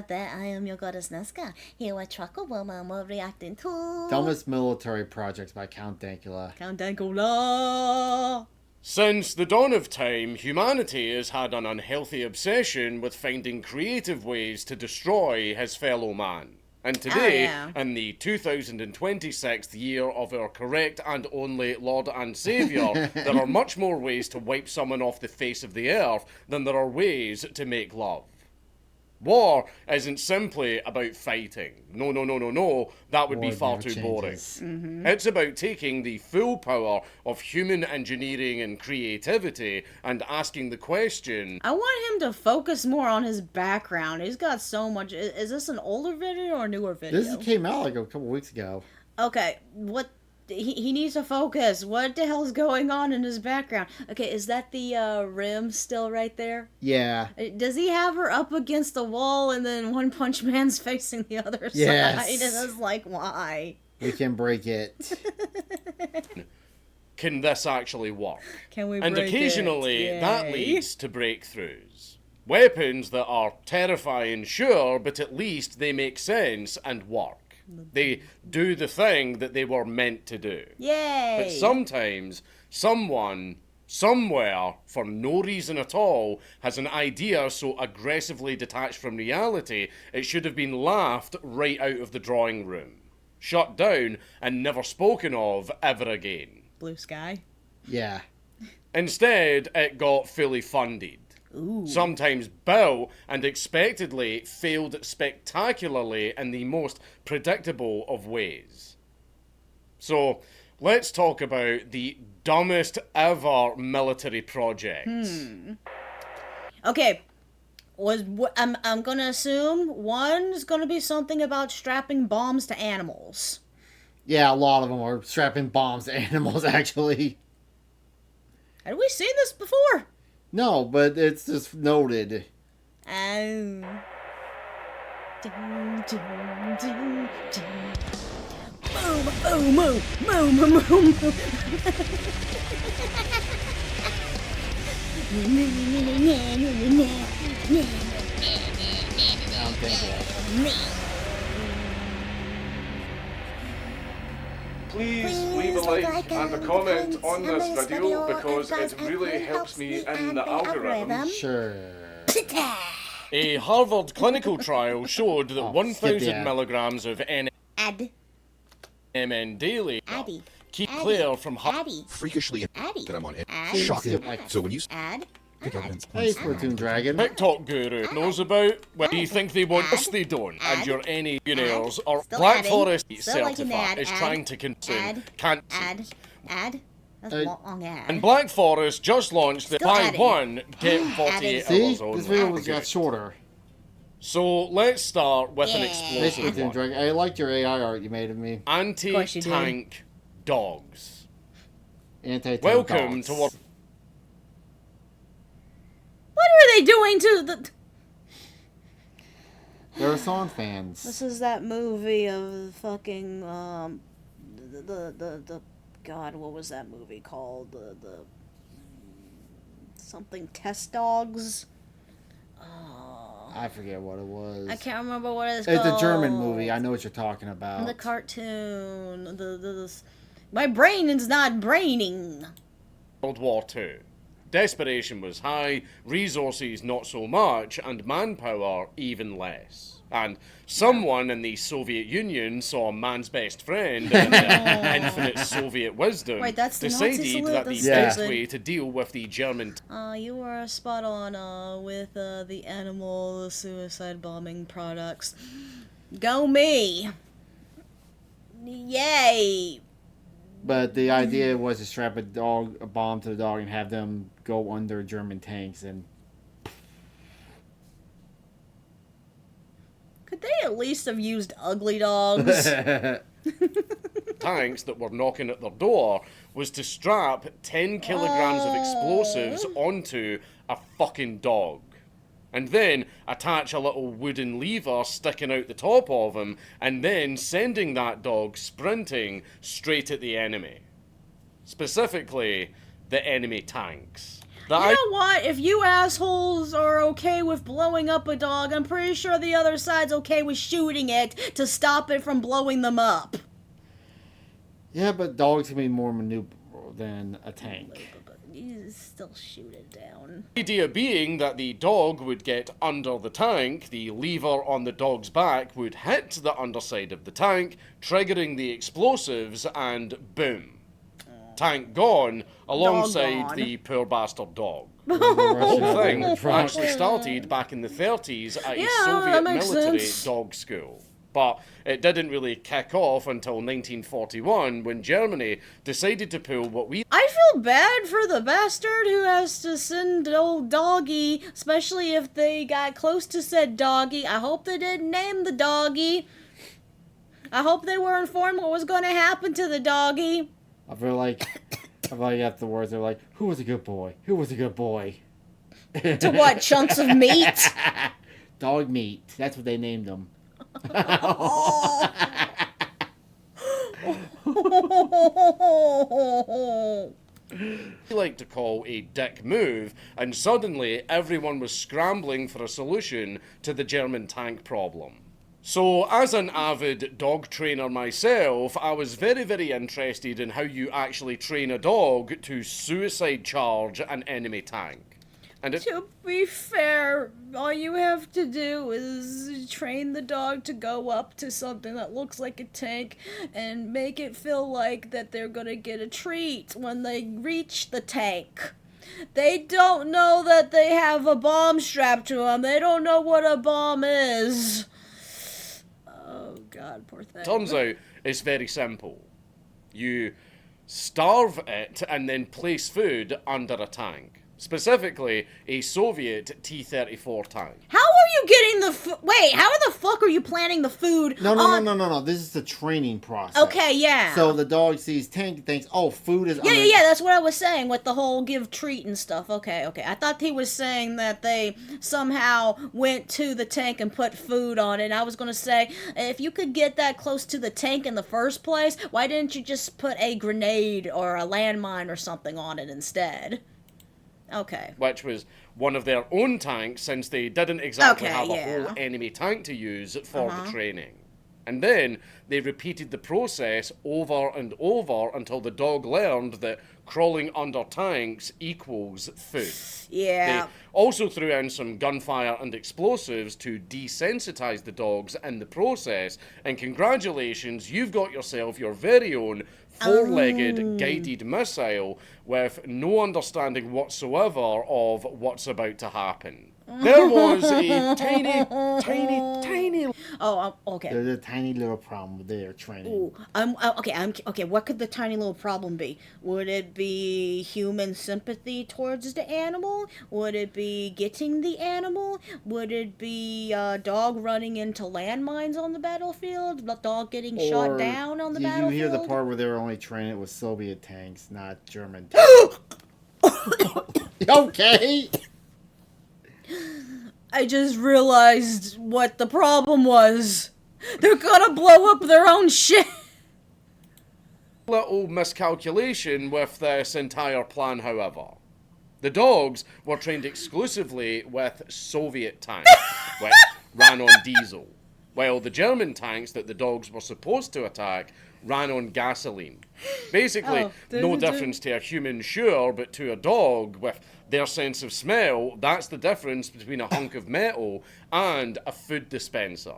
that, I am your goddess Nazca. Here with Truckle Mama reacting to... Dumbest military projects by Count Dankula. Count Dankula! Since the dawn of time, humanity has had an unhealthy obsession with finding creative ways to destroy his fellow man. And today, in the 2026th year of our correct and only Lord and Saviour, there are much more ways to wipe someone off the face of the earth than there are ways to make love. War isn't simply about fighting. No. That would be far too boring. It's about taking the full power of human engineering and creativity and asking the question... I want him to focus more on his background. He's got so much... Is this an older video or a newer video? This came out like a couple weeks ago. Okay, what... He needs to focus. What the hell's going on in his background? Okay, is that the rim still right there? Yeah. Does he have her up against the wall and then One Punch Man's facing the other side? And it's like, why? We can break it. Can this actually work? Can we break it? And occasionally that leads to breakthroughs. Weapons that are terrifying, sure, but at least they make sense and work. They do the thing that they were meant to do. Yay! But sometimes, someone, somewhere, for no reason at all, has an idea so aggressively detached from reality, it should have been laughed right out of the drawing room. Shut down and never spoken of ever again. Blue sky? Yeah. Instead, it got fully funded. Ooh. Sometimes built and expectedly failed spectacularly in the most predictable of ways. So, let's talk about the dumbest ever military project. Okay, I'm gonna assume one's gonna be something about strapping bombs to animals. Yeah, a lot of them are strapping bombs to animals, actually. Had we seen this before? No, but it's just noted. Boom, boom, boom, boom, boom, boom. Please leave a like and a comment on this video because it really helps me in the algorithm. Sure. A Harvard clinical trial showed that 1,000 milligrams of NMN daily keep clear from freakishly that I'm on it. Shocking. So when you Hey, Splatoon Dragon. TikTok guru knows about, well, do you think they want us? They don't. And your any juniors or Black Forest certified is trying to consume can't. That's a long ad. And Black Forest just launched the buy one, get 48 See? hours on. This video got shorter. So let's start with an Hey, explosive Splatoon one. Dragon. I liked your AI art you made of me. Anti-tank dogs. Anti-tank Welcome dogs. to what... What are they doing to the... They're song fans. This is that movie of fucking, the God, what was that movie called? The something test dogs? I forget what it was. I can't remember what it's called. It's a German movie. I know what you're talking about. The cartoon. My brain is not braining. World War II. Desperation was high, resources not so much, and manpower even less. And someone in the Soviet Union saw man's best friend in their infinite Soviet wisdom, Wait, that's the Nazi decided salute? that the That's best stupid. way to deal with the German You were spot on with the animal suicide bombing products. Go me! Yay! But the idea was to strap a bomb to the dog and have them go under German tanks and... Could they at least have used ugly dogs? tanks that were knocking at their door was to strap 10 kilograms of explosives onto a fucking dog. And then attach a little wooden lever sticking out the top of him, and then sending that dog sprinting straight at the enemy. Specifically, the enemy tanks. You know what? If you assholes are okay with blowing up a dog, I'm pretty sure the other side's okay with shooting it to stop it from blowing them up. Yeah, but dogs can be more maneuverable than a tank. You still shoot it down. The idea being that the dog would get under the tank, the lever on the dog's back would hit the underside of the tank, triggering the explosives, and boom. Tank gone, alongside gone. the poor bastard dog. The whole thing actually started back in the 30s at a Soviet military dog school. But it didn't really kick off until 1941 when Germany decided to pull what we... I feel bad for the bastard who has to send old doggy, especially if they got close to said doggy. I hope they didn't name the doggy. I hope they were informed what was going to happen to the doggy. I feel like afterwards they're like, who was a good boy? Who was a good boy? To what, chunks of meat? Dog meat. That's what they named them. We like to call a dick move, and suddenly everyone was scrambling for a solution to the German tank problem. So, as an avid dog trainer myself, I was very, very interested in how you actually train a dog to suicide charge an enemy tank. And to be fair, all you have to do is train the dog to go up to something that looks like a tank and make it feel like that they're gonna get a treat when they reach the tank. They don't know that they have a bomb strapped to them. They don't know what a bomb is. Oh, God, poor thing. Turns out it's very simple. You starve it and then place food under a tank. Specifically, a Soviet T-34 tank. How are you getting the wait, how the fuck are you planning the food? No. This is the training process. Okay, yeah. So the dog sees tank and thinks, oh, food is Yeah, that's what I was saying with the whole give treat and stuff. Okay. I thought he was saying that they somehow went to the tank and put food on it. And I was going to say, if you could get that close to the tank in the first place, why didn't you just put a grenade or a landmine or something on it instead? Okay. Which was one of their own tanks, since they didn't exactly have a whole enemy tank to use for the training. And then they repeated the process over and over until the dog learned that crawling under tanks equals food. Yeah. They also threw in some gunfire and explosives to desensitize the dogs in the process. And congratulations, you've got yourself your very own four-legged guided missile with no understanding whatsoever of what's about to happen. There was a tiny... Oh, okay. There's a tiny little problem with their training. Ooh, okay. What could the tiny little problem be? Would it be human sympathy towards the animal? Would it be getting the animal? Would it be a dog running into landmines on the battlefield? The dog getting shot down on the battlefield? You hear the part where they were only training it with Soviet tanks, not German tanks. Okay. I just realized what the problem was. They're gonna blow up their own shit. Little miscalculation with this entire plan, however. The dogs were trained exclusively with Soviet tanks, which ran on diesel, while the German tanks that the dogs were supposed to attack ran on gasoline. Basically, no difference to a human, sure, but to a dog with their sense of smell, that's the difference between a hunk of metal and a food dispenser.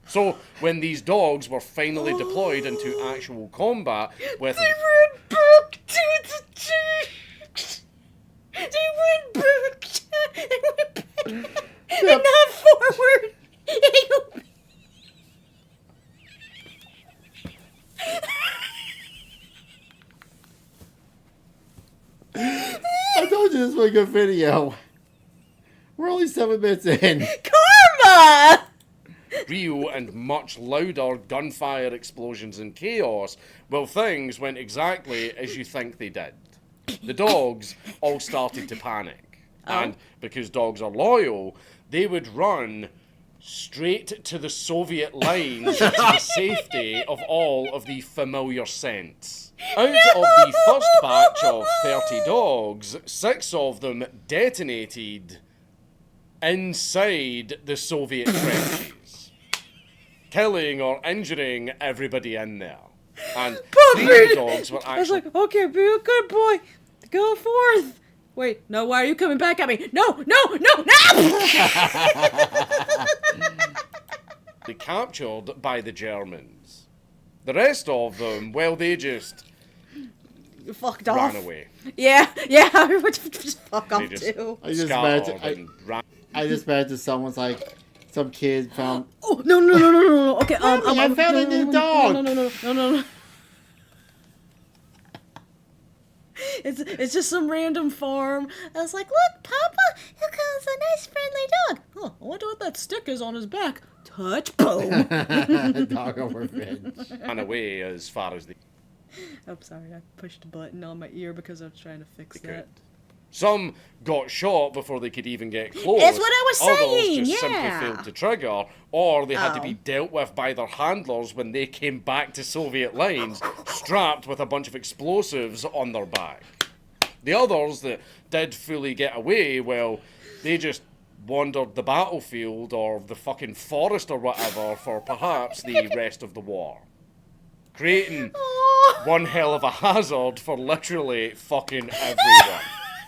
So, when these dogs were finally deployed into actual combat with... They went back to the tanks! They went back! And not forward! I told you this was a good video. We're only 7 minutes in. Karma! Real and much louder gunfire explosions and chaos, well, things went exactly as you think they did. The dogs all started to panic. And because dogs are loyal, they would run straight to the Soviet lines to the safety of all of the familiar scents. Out of the first batch of 30 dogs, 6 of them detonated inside the Soviet trenches, killing or injuring everybody in there. And 3 of the dogs were actually... I was like, okay, be a good boy. Go forth. Wait, no, why are you coming back at me? No! They captured by the Germans. The rest of them, well, they just fucked off. ran away. Yeah, just fuck off too. I just imagine someone's like, some kid found. Oh no! Okay, I found a new dog. No. It's just some random farm. I was like, look, Papa, here comes a nice friendly dog. Oh, I wonder what that stick is on his back. Touch, boom. Dog over revenge. Ran away as far as they I'm sorry, I pushed a button on my ear because I was trying to fix that. could. Some got shot before they could even get close. That's what I was saying, Others just simply yeah. failed to trigger, or they had to be dealt with by their handlers when they came back to Soviet lines, strapped with a bunch of explosives on their back. The others that did fully get away, well, they just wandered the battlefield or the fucking forest or whatever for perhaps the rest of the war. Creating one hell of a hazard for literally fucking everyone.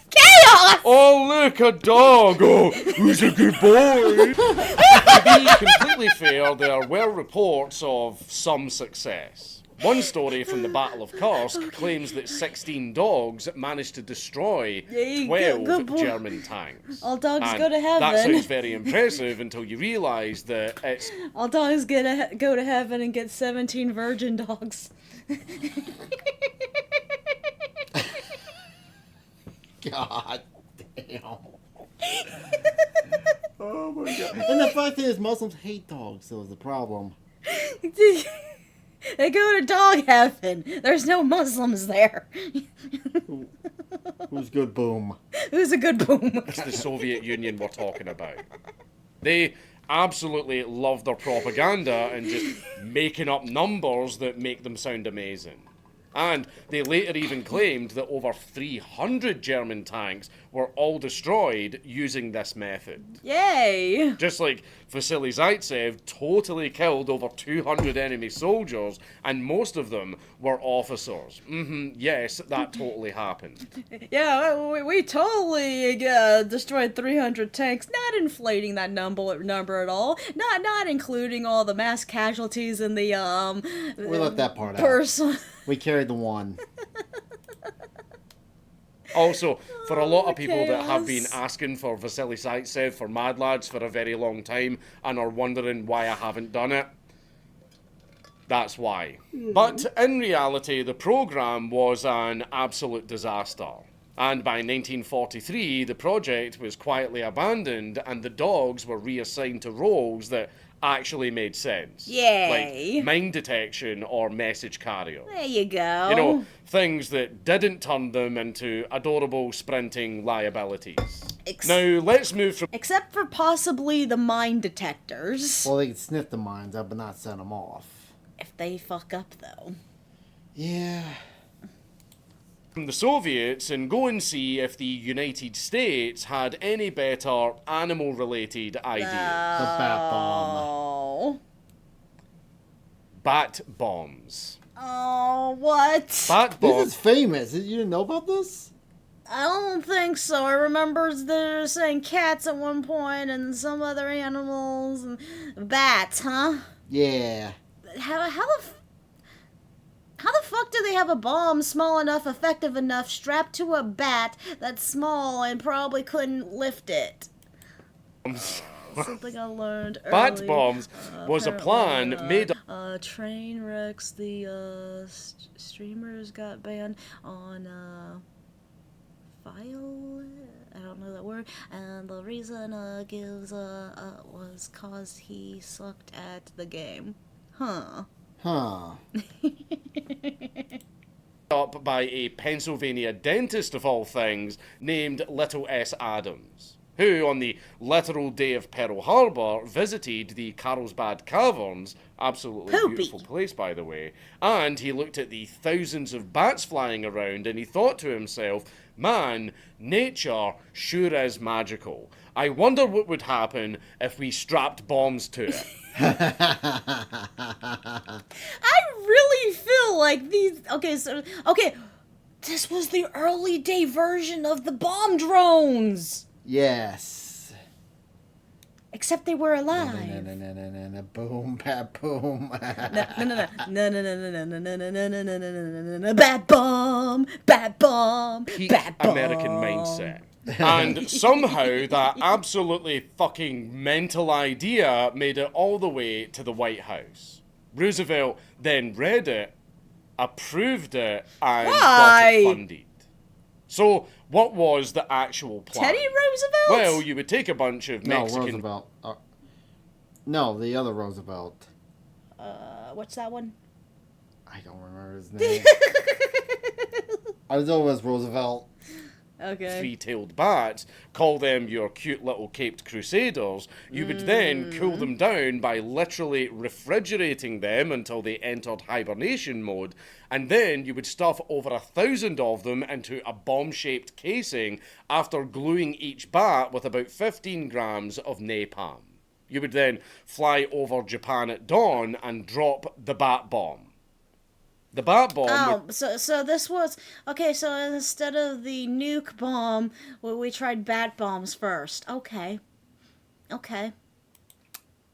Chaos! Oh, look, a dog! Oh, who's a good boy? To be completely fair, there were reports of some success. One story from the Battle of Kursk claims that 16 dogs managed to destroy 12 German tanks. All dogs And go to heaven. that sounds very impressive until you realise that it's... All dogs go to heaven and get 17 virgin dogs. God damn. Oh my god. And the fact is, Muslims hate dogs, so it's the problem. They go to dog heaven. There's no Muslims there. Who's good boom? Who's a good boom? It's the Soviet Union we're talking about. They absolutely love their propaganda and just making up numbers that make them sound amazing. And they later even claimed that over 300 German tanks were all destroyed using this method. Yay! Just like Vasily Zaitsev totally killed over 200 enemy soldiers, and most of them were officers. Yes, that totally happened. Yeah, we totally destroyed 300 tanks, not inflating that number at all. Not including all the mass casualties in the We left that part out. We carried the one. Also, for a lot of people that have been asking for Vasily Zaitsev for Mad Lads for a very long time and are wondering why I haven't done it, that's why. But in reality, the program was an absolute disaster. And by 1943, the project was quietly abandoned and the dogs were reassigned to roles that actually made sense. Yay! Like mine detection or message carrier. There you go. You know, things that didn't turn them into adorable sprinting liabilities. Now, let's move from... Except for possibly the mine detectors. Well, they can sniff the mines up but not send them off. If they fuck up, though. Yeah. From the Soviets and go and see if the United States had any better animal-related ideas. The bat bomb. Bat bombs. Oh, what? Bat bombs. This is famous. You didn't know about this? I don't think so. I remember they're saying cats at one point and some other animals and bats, huh? Yeah. How the fuck do they have a bomb small enough, effective enough, strapped to a bat that's small and probably couldn't lift it? Something I learned early. Bat bombs was a plan made... Train wrecks, the streamers got banned on file? I don't know that word. And the reason gives was cause he sucked at the game. Huh. up by a Pennsylvania dentist of all things named Little S. Adams. who, on the literal day of Pearl Harbor, visited the Carlsbad Caverns, absolutely beautiful place, by the way, and he looked at the thousands of bats flying around, and he thought to himself, man, nature sure is magical. I wonder what would happen if we strapped bombs to it. I really feel like these... Okay, this was the early day version of the bomb drones. Yes. Except they were alive. Boom, bat, boom. Bat bomb, bat bomb, bat bomb. American mindset. And somehow that absolutely fucking mental idea made it all the way to the White House. Roosevelt then read it, approved it, and got it funded. So, what was the actual plan? Teddy Roosevelt? Well, you would take a bunch of Mexican... No, Roosevelt. No, the other Roosevelt. What's that one? I don't remember his name. I was always Roosevelt. Okay. Three-tailed bats, call them your cute little caped crusaders. You would then cool them down by literally refrigerating them until they entered hibernation mode, and then you would stuff over 1,000 of them into a bomb-shaped casing after gluing each bat with about 15 grams of napalm. You would then fly over Japan at dawn and drop the bat bomb. The bat bomb... Oh, so this was... Okay, so instead of the nuke bomb, we tried bat bombs first. Okay.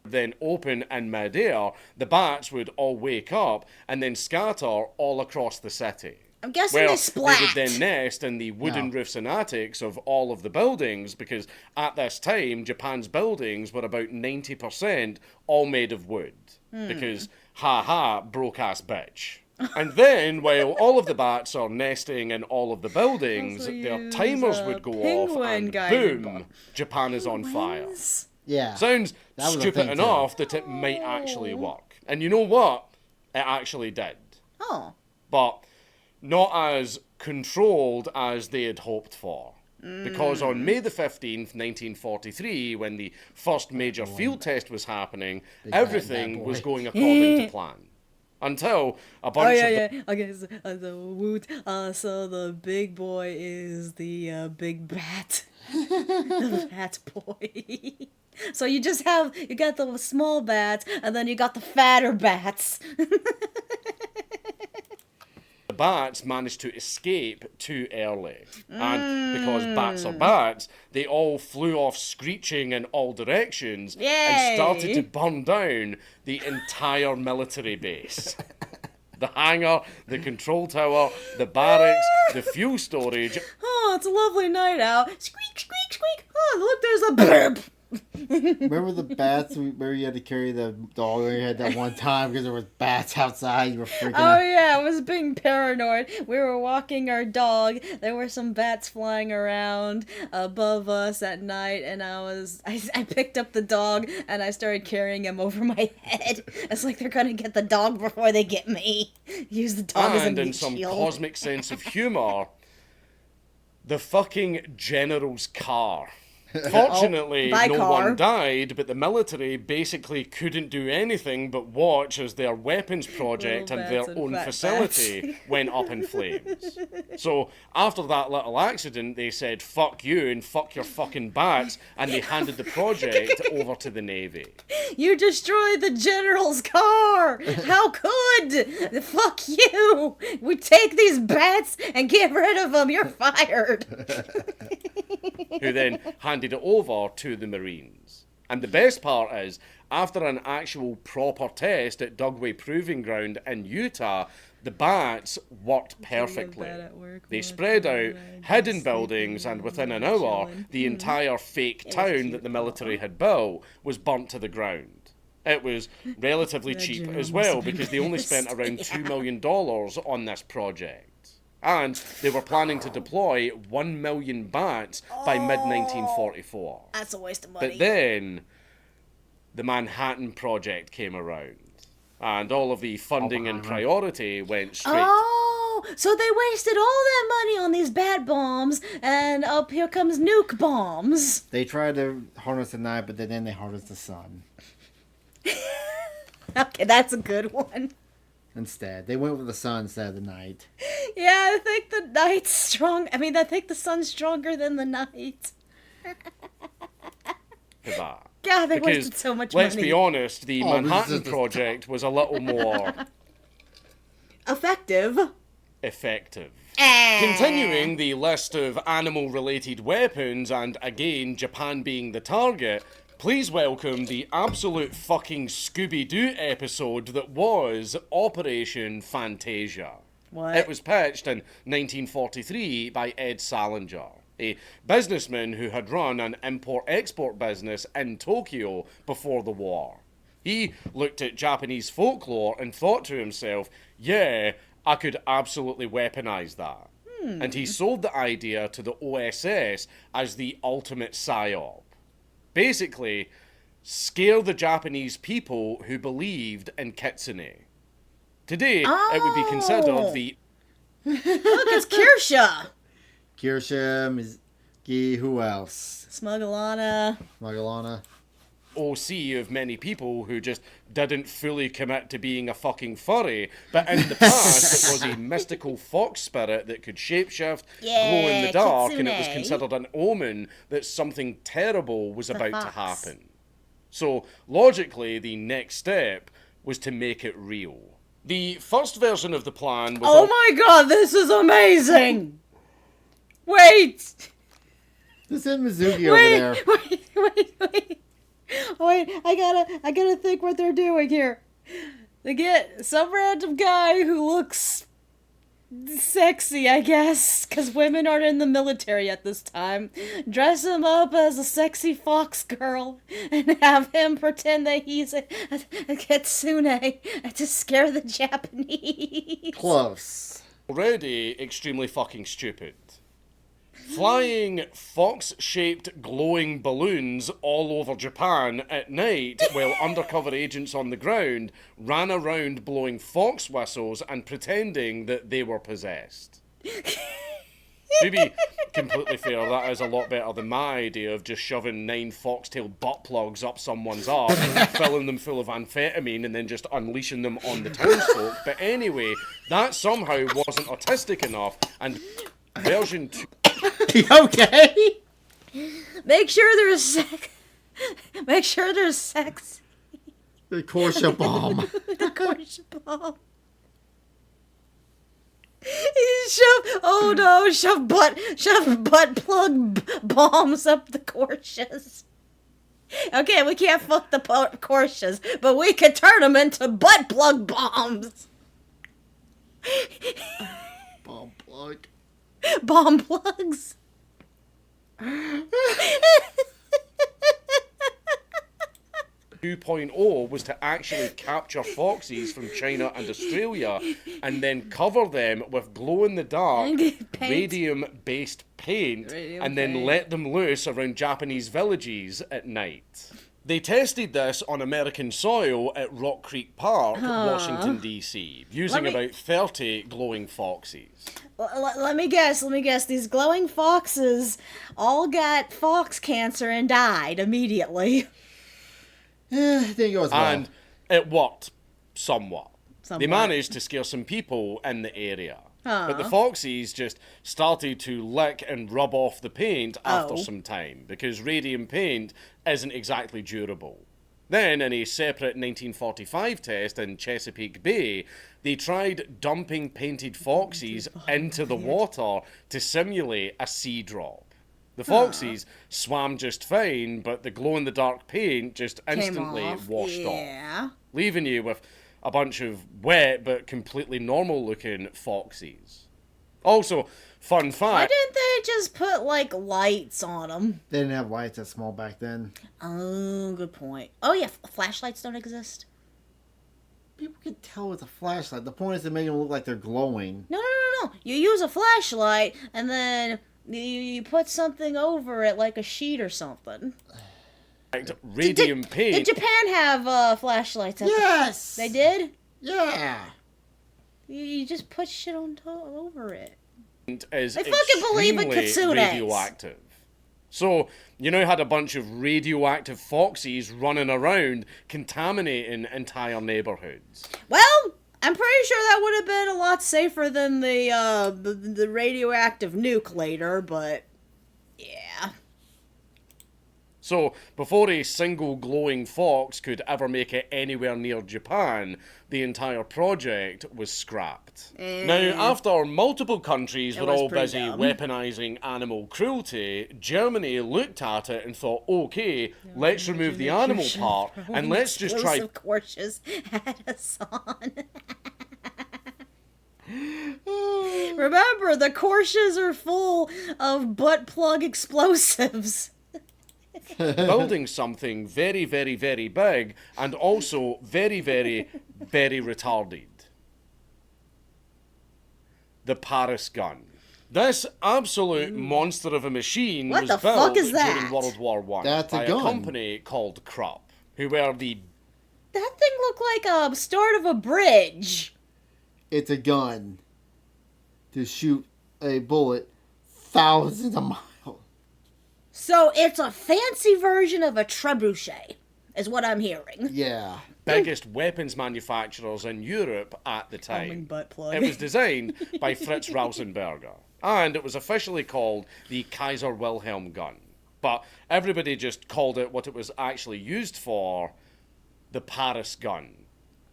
Then open in mid-air, the bats would all wake up and then scatter all across the city. I'm guessing they splat. They would then nest in the wooden roofs and attics of all of the buildings, because at this time, Japan's buildings were about 90% all made of wood. Because, broke-ass bitch. And then, while all of the bats are nesting in all of the buildings, their timers would go off, and boom, Japan is on fire. Yeah. Sounds stupid enough that it might actually work. And you know what? It actually did. Oh. But not as controlled as they had hoped for. Because on May the 15th, 1943, when the first major field test was happening, everything was going according to plan. Until a bunch of... Okay, so the big boy is the big bat. The fat boy. So you got the small bats, and then you got the fatter bats. The bats managed to escape too early. And because bats are bats, they all flew off screeching in all directions and started to burn down the entire military base. The hangar, the control tower, the barracks, the fuel storage. Oh, it's a lovely night out. Squeak, squeak, squeak. Oh, look, there's a burp. Remember the bats where you had to carry the dog? You had that one time because there was bats outside. You were freaking out. Oh yeah, I was being paranoid. We were walking our dog. There were some bats flying around above us at night, and I picked up the dog and I started carrying him over my head. It's like they're gonna get the dog before they get me. Use the dog as a meat shield. And in some cosmic sense of humor, the fucking general's car. Fortunately, no one died, but the military basically couldn't do anything but watch as their weapons project and their own facility went up in flames. So, after that little accident, they said, fuck you and fuck your fucking bats, and they handed the project over to the Navy. You destroyed the general's car! How could? Fuck you! We take these bats and get rid of them. You're fired. Who then handed it over to the Marines. And the best part is, after an actual proper test at Dugway Proving Ground in Utah, the bats worked perfectly. They spread out, hid in buildings, and within an hour, the entire fake town that the military had built was burnt to the ground. It was relatively cheap as well, because they only spent around $2 million on this project. And they were planning to deploy 1 million bats by mid-1944. That's a waste of money. But then, the Manhattan Project came around. And all of the funding and priority went straight... Oh, so they wasted all that money on these bat bombs, and up here comes nuke bombs. They tried to harness the night, but then they harnessed the sun. Okay, that's a good one. Instead, they went with the sun instead of the night. Yeah, I think the night's strong. I mean, I think the sun's stronger than the night. God, they wasted so much money. Let's be honest, the Manhattan Project was a little more... effective. Continuing the list of animal-related weapons, and again, Japan being the target, please welcome the absolute fucking Scooby-Doo episode that was Operation Fantasia. What? It was pitched in 1943 by Ed Salinger, a businessman who had run an import-export business in Tokyo before the war. He looked at Japanese folklore and thought to himself, yeah, I could absolutely weaponize that. And he sold the idea to the OSS as the ultimate psyop. Basically, scare the Japanese people who believed in kitsune. Today, it would be considered the... Look, it's Kirsha! Kirsha, who else? Smugglana. OC of many people who just didn't fully commit to being a fucking furry, but in the past it was a mystical fox spirit that could shapeshift, glow in the dark, kitsune. and it was considered an omen that something terrible was about to happen. So, logically, the next step was to make it real. The first version of the plan was... Oh my god, this is amazing! Wait! This is Mizuki over there. Wait, I gotta think what they're doing here. They get some random guy who looks sexy, I guess, because women aren't in the military at this time. Dress him up as a sexy fox girl and have him pretend that he's a kitsune to scare the Japanese. Close. Already extremely fucking stupid. Flying fox-shaped glowing balloons all over Japan at night while undercover agents on the ground ran around blowing fox whistles and pretending that they were possessed. To be completely fair, that is a lot better than my idea of just shoving 9 foxtail butt plugs up someone's arse, filling them full of amphetamine and then just unleashing them on the townsfolk. But anyway, that somehow wasn't artistic enough, and version 2... Okay? Make sure there's sex. Make sure there's sex. The Korsha bomb. The Korsha bomb. Shove butt plug bombs up the Korshas. Okay, we can't fuck the Korshas, but we can turn them into butt plug bombs. Bomb plug. Bomb plugs. 2.0 was to actually capture foxes from China and Australia and then cover them with glow-in-the-dark radium-based paint and then let them loose around Japanese villages at night. They tested this on American soil at Rock Creek Park, Washington, D.C., using about 30 glowing foxes. Let me guess. These glowing foxes all got fox cancer and died immediately. I think it was well. And it worked somewhat. They managed to scare some people in the area. But the foxes just started to lick and rub off the paint after some time, because radium paint isn't exactly durable. Then, in a separate 1945 test in Chesapeake Bay, they tried dumping painted foxes into the water to simulate a sea drop. The foxes swam just fine, but the glow-in-the-dark paint just instantly washed off, leaving you with a bunch of wet but completely normal-looking foxes. Also, fun fact... Why didn't they just put, like, lights on them? They didn't have lights that small back then. Oh, good point. Oh, yeah, flashlights don't exist? People can tell it's a flashlight. The point is to make them look like they're glowing. No. You use a flashlight, and then you put something over it, like a sheet or something. Radium paint... Did Japan have flashlights? Yes! They did? Yeah! You just put shit over it. Is I fucking believe in extremely kitsunes. radioactive. So, you now had a bunch of radioactive foxes running around, contaminating entire neighborhoods. Well, I'm pretty sure that would have been a lot safer than the radioactive nuke later, but yeah. So, before a single glowing fox could ever make it anywhere near Japan, the entire project was scrapped. Now, after multiple countries were all busy weaponizing animal cruelty, Germany looked at it and thought, okay, let's remove the animal part, and let's just try... Explosive Porsches had us on. Remember, the Porsches are full of butt plug explosives. building something very, very, very big and also very, very, very retarded. The Paris gun. This absolute monster of a machine was built during World War I by a company called Krupp, who were the... That thing looked like a start of a bridge. It's a gun to shoot a bullet thousands of miles. So it's a fancy version of a trebuchet, is what I'm hearing. Yeah. Biggest weapons manufacturers in Europe at the time. Butt plug. It was designed by Fritz Rausenberger, and it was officially called the Kaiser Wilhelm gun. But everybody just called it what it was actually used for, the Paris gun.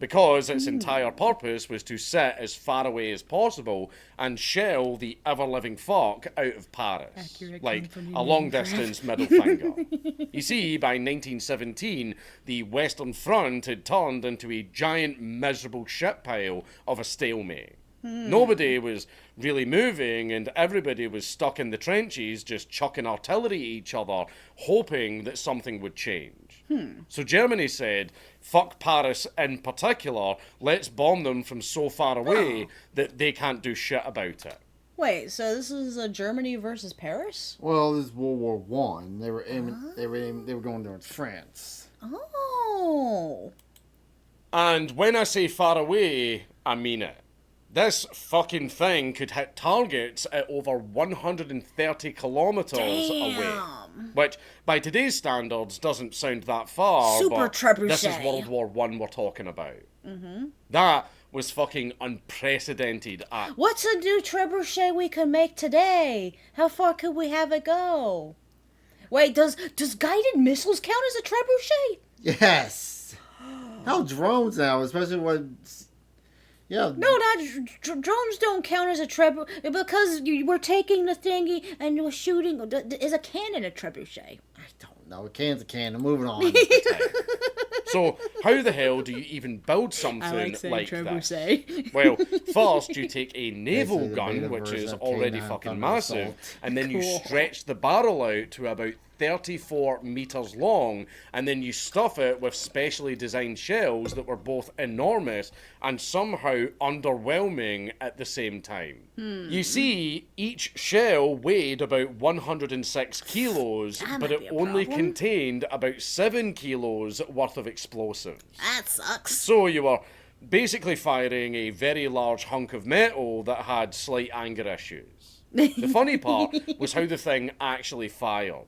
Because its entire purpose was to sit as far away as possible and shell the ever-living fuck out of Paris. Like a long-distance middle finger. You see, by 1917, the Western Front had turned into a giant miserable shit pile of a stalemate. Nobody was really moving and everybody was stuck in the trenches just chucking artillery at each other, hoping that something would change. So Germany said, fuck Paris in particular, let's bomb them from so far away that they can't do shit about it. Wait, so this is a Germany versus Paris? Well, this is World War One. They were going towards France. Oh. And when I say far away, I mean it. This fucking thing could hit targets at over 130 kilometers away. Which, by today's standards, doesn't sound that far, Super but trebuchet. This is World War I we're talking about. That was fucking unprecedented act. What's a new trebuchet we can make today? How far could we have it go? Wait, does guided missiles count as a trebuchet? Yes. How drones now, especially when... Yeah. No, drones don't count as a trebuchet because we're taking the thingy and we're shooting. Is a cannon a trebuchet? I don't know. A can's a can. Moving on. So, how the hell do you even build something like trebuchet. this? Well, first you take a naval gun, which is already fucking massive, and then you stretch the barrel out to about 34 meters long, and then you stuff it with specially designed shells that were both enormous and somehow underwhelming at the same time. You see, each shell weighed about 106 kilos, but it only contained about 7 kilos worth of explosives. That sucks. So you were basically firing a very large hunk of metal that had slight anger issues. The funny part was how the thing actually fired.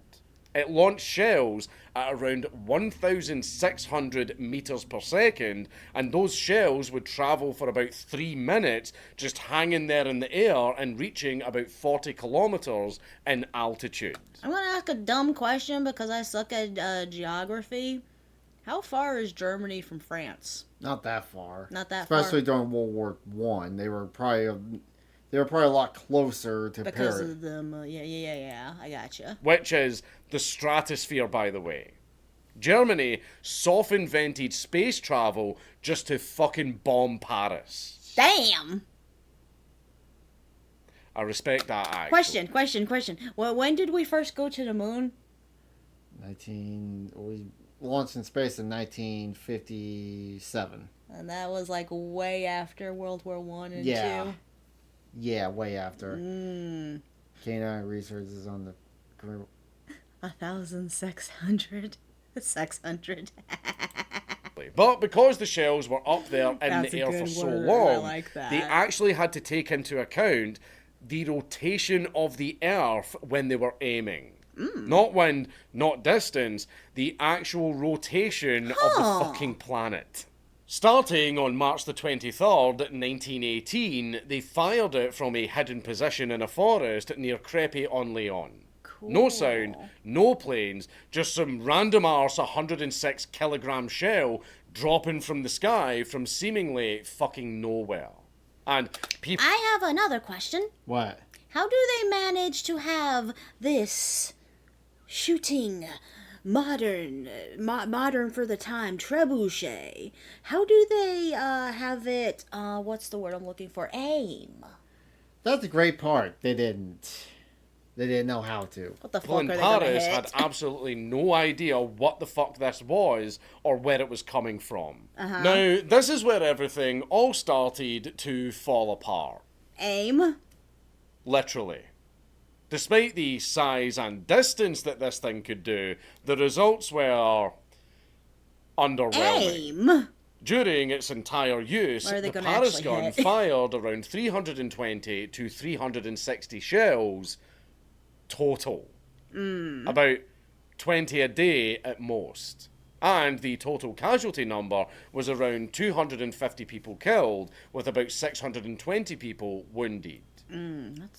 It launched shells at around 1,600 meters per second, and those shells would travel for about 3 minutes, just hanging there in the air and reaching about 40 kilometers in altitude. I'm gonna ask a dumb question because I suck at geography. How far is Germany from France? Not that far. Not that far. Especially during World War One, they were probably a lot closer to because Paris. of them. Yeah. I gotcha. Which is the stratosphere, by the way. Germany self-invented space travel just to fucking bomb Paris. Damn. I respect that, actually. Question. Well, when did we first go to the moon? We launched in space in 1957. And that was like way after World War One and Yeah. Two. Yeah, way after. Canine research is on the... 1,600. 600. But because the shells were up there in That's the a air good for so word. long, I like that. they actually had to take into account the rotation of the Earth when they were aiming. Not wind, not distance, the actual rotation of the fucking planet. Starting on March the 23rd, 1918, they fired it from a hidden position in a forest near Crepy-on-Leon. Cool. No sound, no planes, just some random arse 106 kilogram shell dropping from the sky from seemingly fucking nowhere. And people... I have another question. What? How do they manage to have this shooting modern for the time trebuchet? How do they have it, what's the word I'm looking for, aim? That's the great part. They didn't know how to. What the People fuck in are they gonna Paris hit? had absolutely no idea what the fuck this was or where it was coming from. Now, this is where everything all started to fall apart. Aim? Literally. Despite the size and distance that this thing could do, the results were underwhelming. Aim? During its entire use, Where are they the gonna Paris actually gun hit? fired around 320 to 360 shells total. About 20 a day at most. And the total casualty number was around 250 people killed, with about 620 people wounded.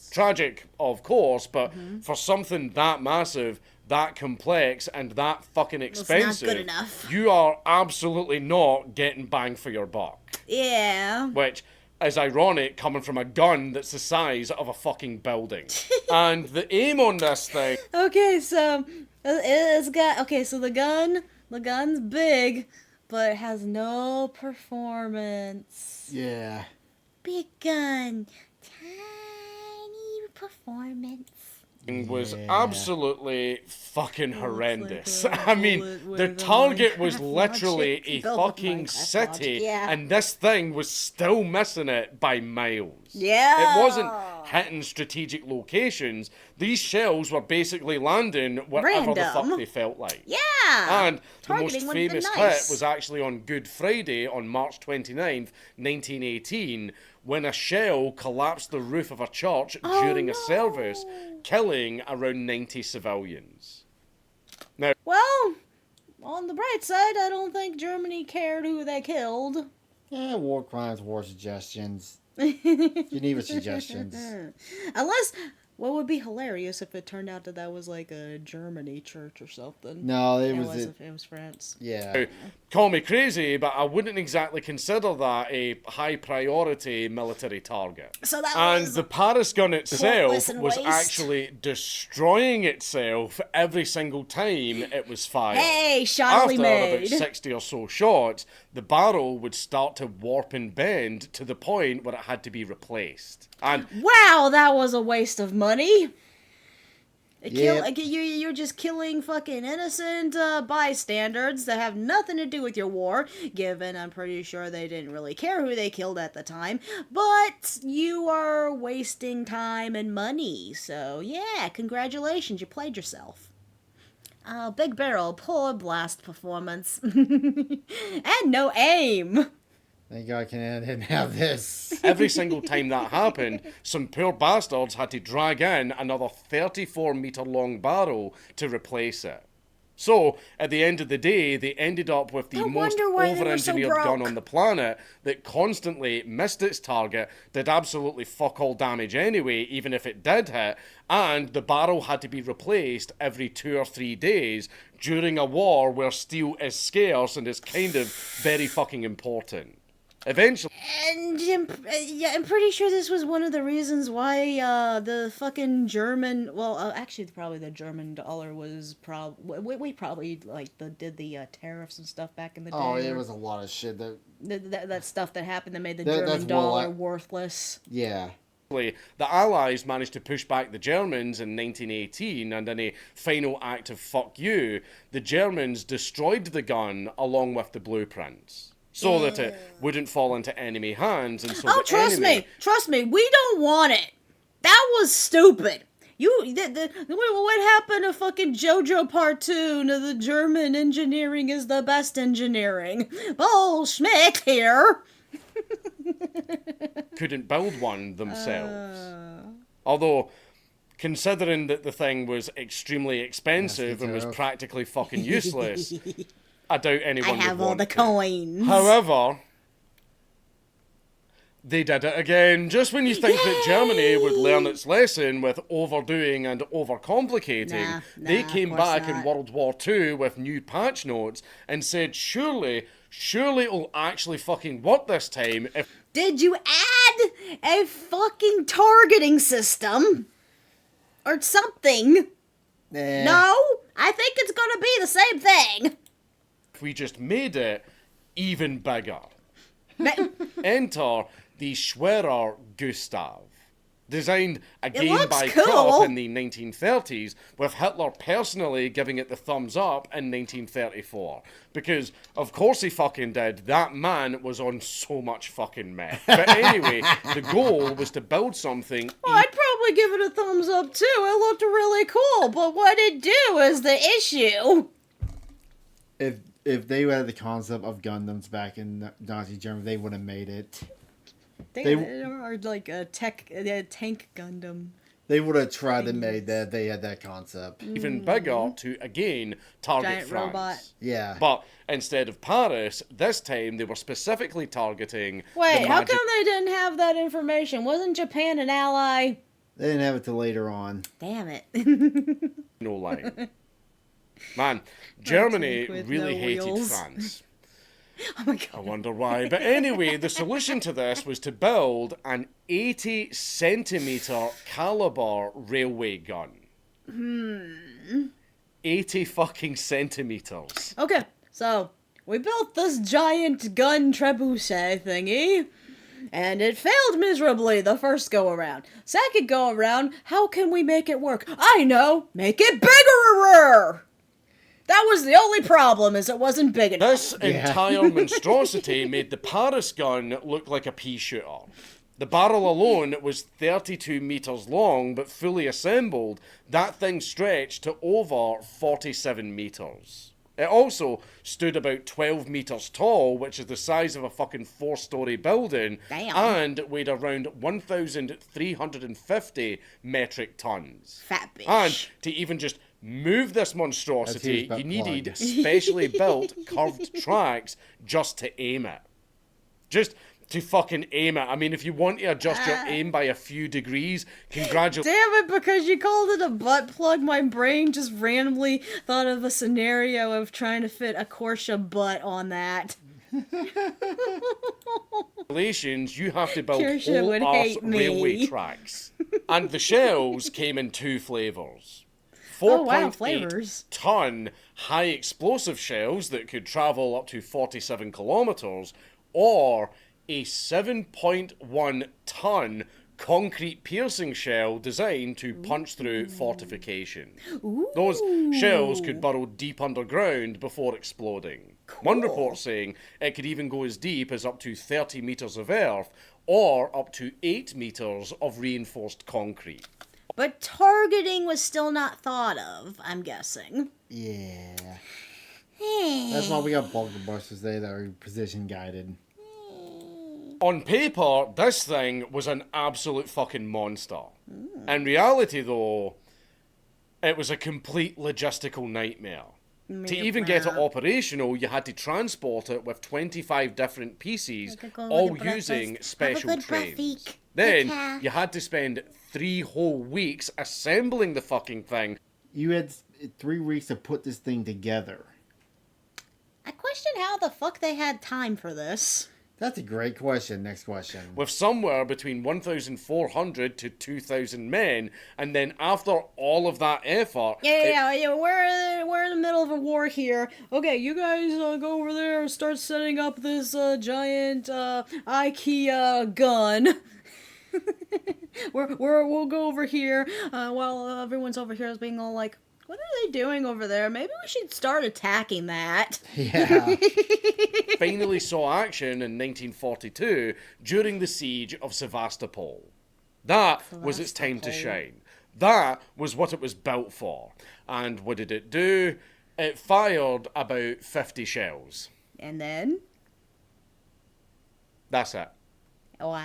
Tragic, of course, but for something that massive, that complex, and that fucking It's expensive, not good enough. you are absolutely not getting bang for your buck. Yeah. Which is ironic coming from a gun that's the size of a fucking building. And the aim on this thing... Okay, so it's got so the gun's big, but it has no performance. Yeah. Big gun. Tiny performance. was Yeah. absolutely fucking horrendous. like a I mean, bullet the with a target was Minecraft literally logic. a Built with fucking Minecraft city, logic, yeah. and this thing was still missing it by miles. Yeah. It wasn't hitting strategic locations. These shells were basically landing wherever the Random. fuck they felt like. Yeah. And the most Targeting would've been famous nice. hit was actually on Good Friday on March 29th, 1918, when a shell collapsed the roof of a church during a service, killing around 90 civilians. Well, on the bright side, I don't think Germany cared who they killed. Yeah, war crimes, war suggestions. Geneva suggestions. Unless, what would be hilarious if it turned out that was like a Germany church or something. No, it It was wasn't. It was France. yeah. Call me crazy, but I wouldn't exactly consider that a high priority military target. So that And was the Paris gun itself pointless and was waste. actually destroying itself every single time it was fired. Hey, shoddily After made. about 60 or so shots, the barrel would start to warp and bend to the point where it had to be replaced. And Wow, that was a waste of money. Yep. You're just killing fucking innocent bystanders that have nothing to do with your war, given I'm pretty sure they didn't really care who they killed at the time, but you are wasting time and money, so yeah, congratulations, you played yourself. Big Barrel, poor blast performance. And no aim. Thank God Canada didn't have this. every single time that happened, some poor bastards had to drag in another 34-meter long barrel to replace it. So, at the end of the day, they ended up with the No most wonder why they were so over-engineered gun broke. on the planet that constantly missed its target, did absolutely fuck all damage anyway, even if it did hit, and the barrel had to be replaced every 2 or 3 days during a war where steel is scarce and is kind of very fucking important. Eventually... And I'm pretty sure this was one of the reasons why the fucking German, actually probably the German dollar was we probably did the tariffs and stuff back in the day. Oh, it was a lot of shit. That stuff that happened that made the That's German more dollar like- worthless. Yeah. The Allies managed to push back the Germans in 1918, and in a final act of fuck you, the Germans destroyed the gun along with the blueprints, so that it wouldn't fall into enemy hands, and so Oh, the trust enemy... me, we don't want it. That was stupid. What happened to fucking JoJo Part 2? The German engineering is the best engineering. Paul Schmidt here. Couldn't build one themselves. Although, considering that the thing was extremely expensive and was practically fucking useless, I doubt anyone would want it. I have all the coins. However, they did it again. Just when you think that Germany would learn its lesson with overdoing and overcomplicating, they came back in World War II with new patch notes and said, surely it'll actually fucking work this time. Did you add a fucking targeting system? Or something? No? I think it's gonna be the same thing. If we just made it even bigger. Enter the Schwerer Gustav. Designed again by Krupp in the 1930s, with Hitler personally giving it the thumbs up in 1934. Because, of course he fucking did, that man was on so much fucking meth. But anyway, the goal was to build something... I'd probably give it a thumbs up too, it looked really cool, but what it do is the issue. If they had the concept of Gundams back in Nazi Germany, they would have made it. They are like a tank Gundam. They would have tried to make that. They had that concept. Even bigger to, again, target Giant France. robot. Yeah. But instead of Paris, this time they were specifically targeting... Wait, how come they didn't have that information? Wasn't Japan an ally? They didn't have it till later on. Damn it. No line. Man, Germany really hated France. Oh my god. I wonder why. But anyway, the solution to this was to build an 80 centimeter caliber railway gun. 80 fucking centimeters. Okay, so we built this giant gun trebuchet thingy, and it failed miserably the first go around. Second go around, how can we make it work? I know, make it bigger! That was the only problem, is it wasn't big enough. This entire monstrosity made the Paris gun look like a pea shooter. The barrel alone was 32 meters long, but fully assembled, that thing stretched to over 47 meters. It also stood about 12 meters tall, which is the size of a fucking 4-story building, and weighed around 1,350 metric tons. Fat bitch. And to even just move this monstrosity, you needed specially built curved tracks just to aim it. Just to fucking aim it. I mean, if you want to adjust your aim by a few degrees, congratulations. Damn it, because you called it a butt plug, my brain just randomly thought of a scenario of trying to fit a Porsche butt on that. You have to build whole arse railway tracks. And the shells came in 2 flavors. 4.8 ton high explosive shells that could travel up to 47 kilometers, or a 7.1 ton concrete piercing shell designed to punch through fortification. Those shells could burrow deep underground before exploding. One report saying it could even go as deep as up to 30 meters of earth, or up to 8 meters of reinforced concrete. But targeting was still not thought of, I'm guessing. Yeah. That's why we got bunker busters there that are position guided. On paper, this thing was an absolute fucking monster. In reality, though, it was a complete logistical nightmare. To even get it operational, you had to transport it with 25 different pieces, all using special trains. Then, you had to spend 3 whole weeks assembling the fucking thing. You had 3 weeks to put this thing together. I question how the fuck they had time for this. That's a great question. Next question. With somewhere between 1,400 to 2,000 men, and then after all of that effort... Yeah, we're in the middle of a war here. Okay, you guys go over there and start setting up this giant IKEA gun. We'll go over here while everyone's over here is being all like, what are they doing over there? Maybe we should start attacking that. Yeah. Finally saw action in 1942 during the siege of Sevastopol. That was its time to shine. That was what it was built for. And what did it do? It fired about 50 shells. And then? That's it. What?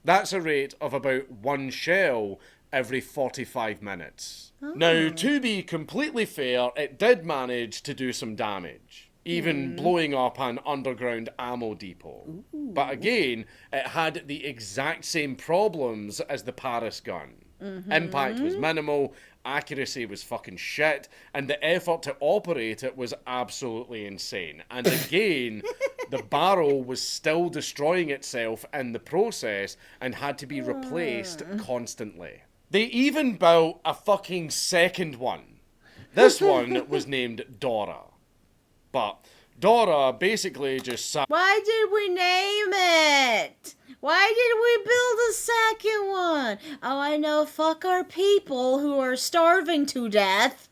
That's a rate of about 1 shell every 45 minutes. Now, to be completely fair, it did manage to do some damage, even blowing up an underground ammo depot. But again, it had the exact same problems as the Paris gun. Impact was minimal, accuracy was fucking shit, and the effort to operate it was absolutely insane. And again, the barrel was still destroying itself in the process and had to be replaced constantly. They even built a fucking second one. This one was named Dora. But Dora basically just sat... Why did we name it? Why did we build a second one? Oh, I know, fuck our people who are starving to death.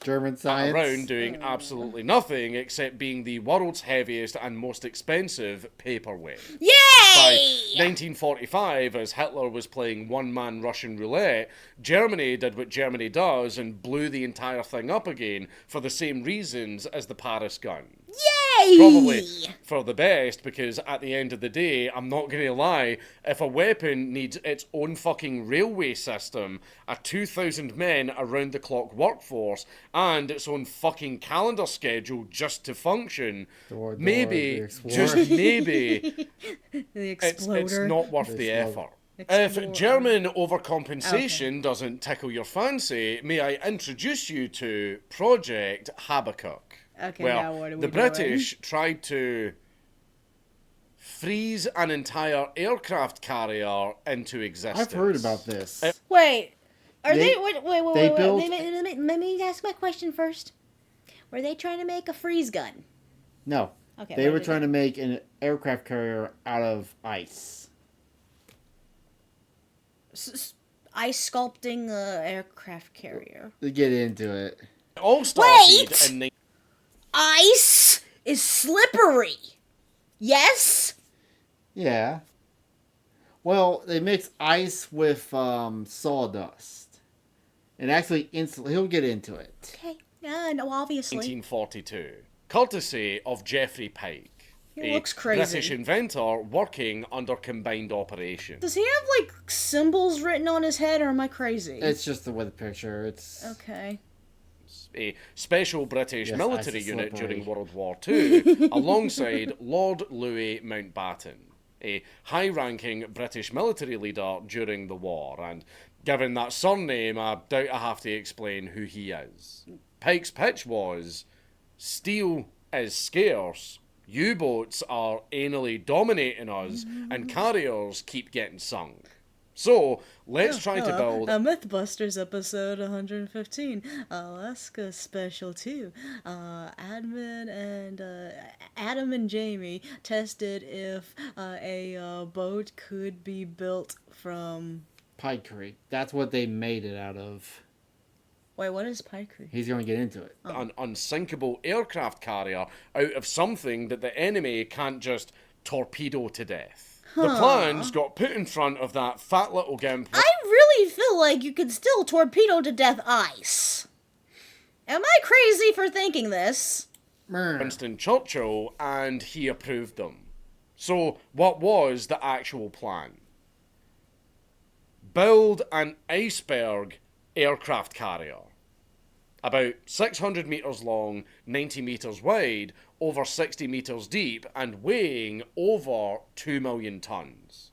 German science. around doing absolutely nothing except being the world's heaviest and most expensive paperweight. Yay! By 1945, as Hitler was playing one-man Russian roulette, Germany did what Germany does and blew the entire thing up again for the same reasons as the Paris gun. Yay! Probably for the best, because at the end of the day, I'm not going to lie, if a weapon needs its own fucking railway system, a 2,000 men around-the-clock workforce, and its own fucking calendar schedule just to function, maybe, just maybe, it's not worth the effort. If German overcompensation doesn't tickle your fancy, may I introduce you to Project Habakkuk. Okay, well, now what are we the British tried to freeze an entire aircraft carrier into existence. I've heard about this. Wait, are They- they? Wait. they built- Let me ask my question first. Were they trying to make a freeze gun? No. Okay. They what were did trying to make an aircraft carrier out of ice. Ice sculpting aircraft carrier. To get into it. It all started in the Ice is slippery. Yes. Yeah. Well, they mix ice with sawdust. And actually, he'll get into it. Okay. No, obviously. 1942, courtesy of Geoffrey Pike. He A looks crazy. British inventor working under combined operation. Does he have like symbols written on his head, or am I crazy? It's just the way the picture. It's Okay. A special British Yes, military ice is unit slippery. during World War II, alongside Lord Louis Mountbatten, a high-ranking British military leader during the war. And given that surname, I doubt I have to explain who he is. Pike's pitch was, steel is scarce, U-boats are anally dominating us, and carriers keep getting sunk. So, let's try to build... A Mythbusters episode 115, Alaska Special 2. Adam and Jamie tested if a boat could be built from... Pikery. That's what they made it out of. Wait, what is pikery? He's going to get into it. An unsinkable aircraft carrier out of something that the enemy can't just torpedo to death. The plans got put in front of that fat little gimp. I really feel like you could still torpedo to death ice. Am I crazy for thinking this? Winston Churchill, and he approved them. So, what was the actual plan? Build an iceberg aircraft carrier. About 600 metres long, 90 metres wide, over 60 metres deep, and weighing over 2 million tonnes.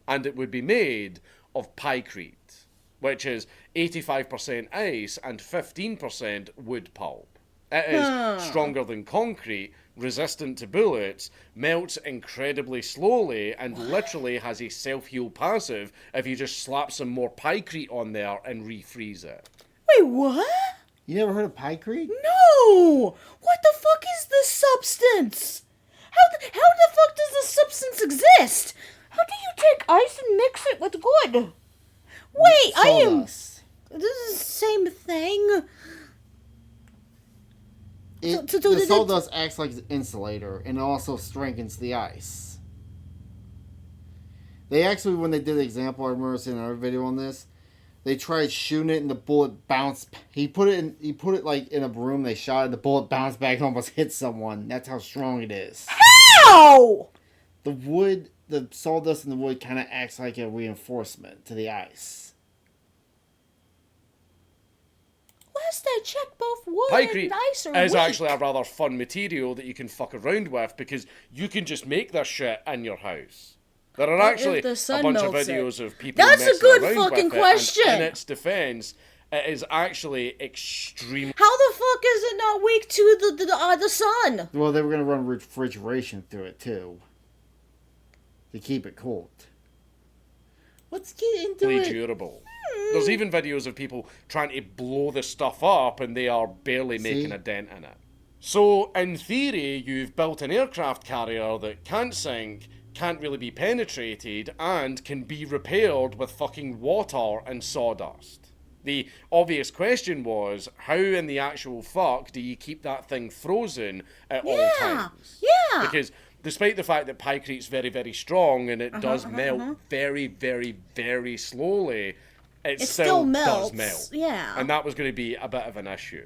And it would be made of pykrete, which is 85% ice and 15% wood pulp. It is stronger than concrete, resistant to bullets, melts incredibly slowly, and literally has a self-heal passive if you just slap some more pykrete on there and refreeze it. Wait, what? You never heard of pikery? No! What the fuck is this substance? How the fuck does this substance exist? How do you take ice and mix it with wood? Wait, Sawdust. this is the same thing. The sawdust acts like an insulator, and it also strengthens the ice. They actually, when they did the example, I remember seeing another video on this, They tried shooting it and the bullet bounced. He put it like in a room. They shot it. The bullet bounced back and almost hit someone. That's how strong it is. How? The sawdust in the wood kind of acts like a reinforcement to the ice. Lest they check both wood Pykrete and ice are is weak. actually a rather fun material that you can fuck around with because you can just make this shit in your house. There are actually a bunch of videos of people That's a messing good around fucking with question. it, and in its defense, it is actually extremely... How the fuck is it not weak to the sun? Well, they were going to run refrigeration through it, too. To keep it cold. Let's get into it. durable. There's even videos of people trying to blow the stuff up and they are barely making a dent in it. So, in theory, you've built an aircraft carrier that can't sink, can't really be penetrated, and can be repaired with fucking water and sawdust. The obvious question was, how in the actual fuck do you keep that thing frozen at all times? Yeah. Because despite the fact that Pycrete's very, very strong and it does melt very, very, very slowly, it still melts. does melt. Yeah. And that was going to be a bit of an issue.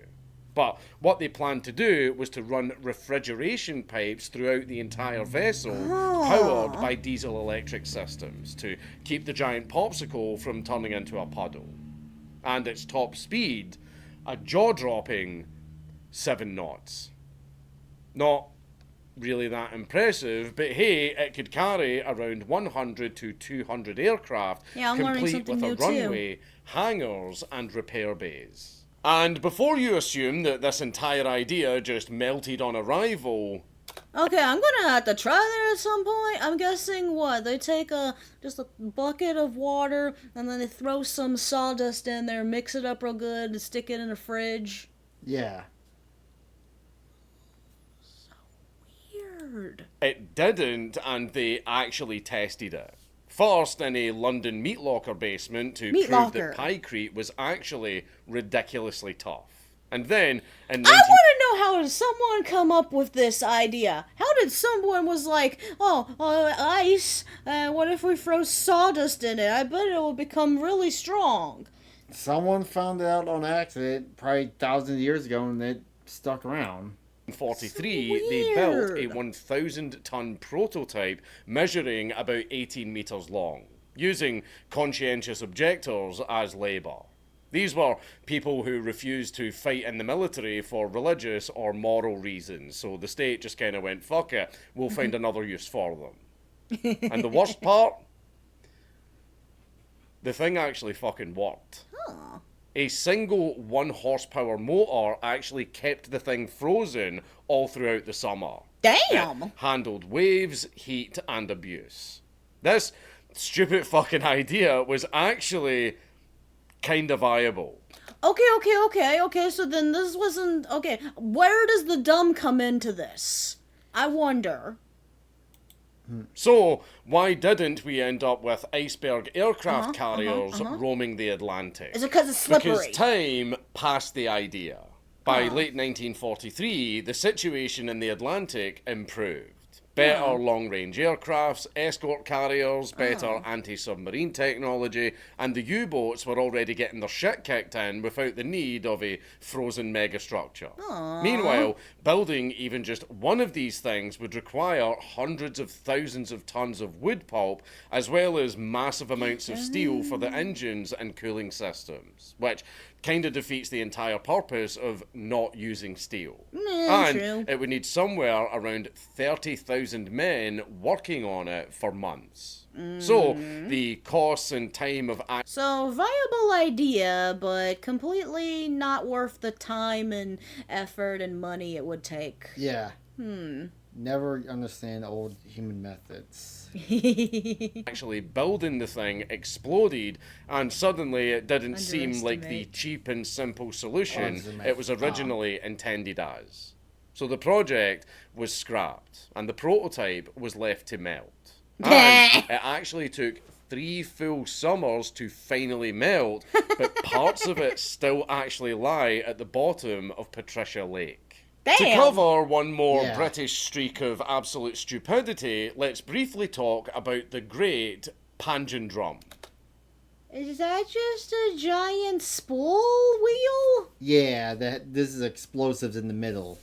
But what they planned to do was to run refrigeration pipes throughout the entire vessel, powered by diesel-electric systems, to keep the giant popsicle from turning into a puddle. And its top speed, a jaw-dropping 7 knots. Not really that impressive, but hey, it could carry around 100 to 200 aircraft, complete with a runway, hangars, and repair bays. And before you assume that this entire idea just melted on arrival... Okay, I'm gonna have to try there at some point. I'm guessing what? They take just a bucket of water and then they throw some sawdust in there, mix it up real good, and stick it in the fridge. Yeah. So weird. It didn't, and they actually tested it. First, in a London meat locker basement to prove that Pykrete was actually ridiculously tough. And then, in I want to know how did someone come up with this idea? How did someone was like, ice, what if we throw sawdust in it? I bet it will become really strong. Someone found it out on accident probably thousands of years ago and it stuck around. In 1943, they built a 1,000-ton prototype measuring about 18 metres long, using conscientious objectors as labour. These were people who refused to fight in the military for religious or moral reasons, so the state just kind of went, fuck it, we'll find another use for them. And the worst part? The thing actually fucking worked. Huh. A single 1-horsepower motor actually kept the thing frozen all throughout the summer. Damn! It handled waves, heat, and abuse. This stupid fucking idea was actually kind of viable. Okay, so then this wasn't... Okay, where does the dumb come into this? I wonder. So, why didn't we end up with iceberg aircraft carriers roaming the Atlantic? Is it because it's slippery? Because time passed the idea. By late 1943, the situation in the Atlantic improved. Better long-range aircrafts, escort carriers, better anti-submarine technology, and the U-boats were already getting their shit kicked in without the need of a frozen megastructure. Meanwhile, building even just one of these things would require hundreds of thousands of tons of wood pulp, as well as massive amounts of steel for the engines and cooling systems, which kind of defeats the entire purpose of not using steel. And it would need somewhere around 30,000 men working on it for months. So, the costs and time of... So, viable idea, but completely not worth the time and effort and money it would take. Yeah. Never understand old human methods. Actually building the thing exploded, and suddenly it didn't seem like the cheap and simple solution it was originally intended as. So the project was scrapped, and the prototype was left to melt. And it actually took 3 full summers to finally melt, but parts of it still actually lie at the bottom of Patricia Lake. Damn. To cover one more British streak of absolute stupidity, let's briefly talk about the great Panjin Drum. Is that just a giant spool wheel? Yeah, this is explosives in the middle.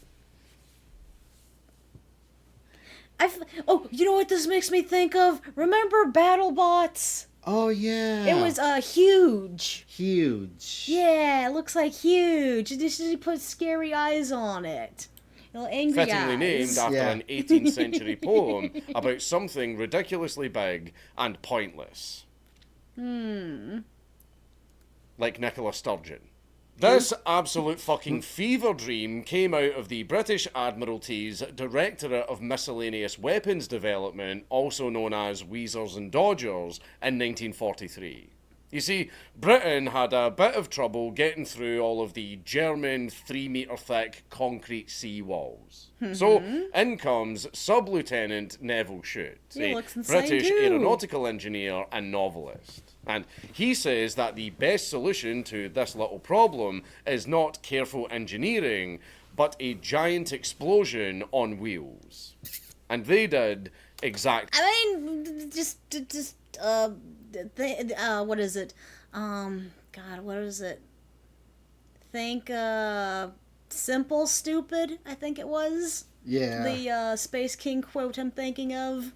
You know what this makes me think of? Remember BattleBots? Oh yeah. It was huge. Huge. Yeah, it looks like huge. They should put scary eyes on it. Little angry Fittingly eyes. named after an 18th century poem about something ridiculously big and pointless. Like Nicola Sturgeon. This absolute fucking fever dream came out of the British Admiralty's Directorate of Miscellaneous Weapons Development, also known as Weezers and Dodgers, in 1943. You see, Britain had a bit of trouble getting through all of the German 3-metre thick concrete sea walls. So, in comes Sub-Lieutenant Neville Shute, a British aeronautical engineer and novelist. And he says that the best solution to this little problem is not careful engineering, but a giant explosion on wheels. And they did exactly... I mean, what is it? God, what is it? Think, Simple Stupid, I think it was. Yeah. The, Space King quote I'm thinking of.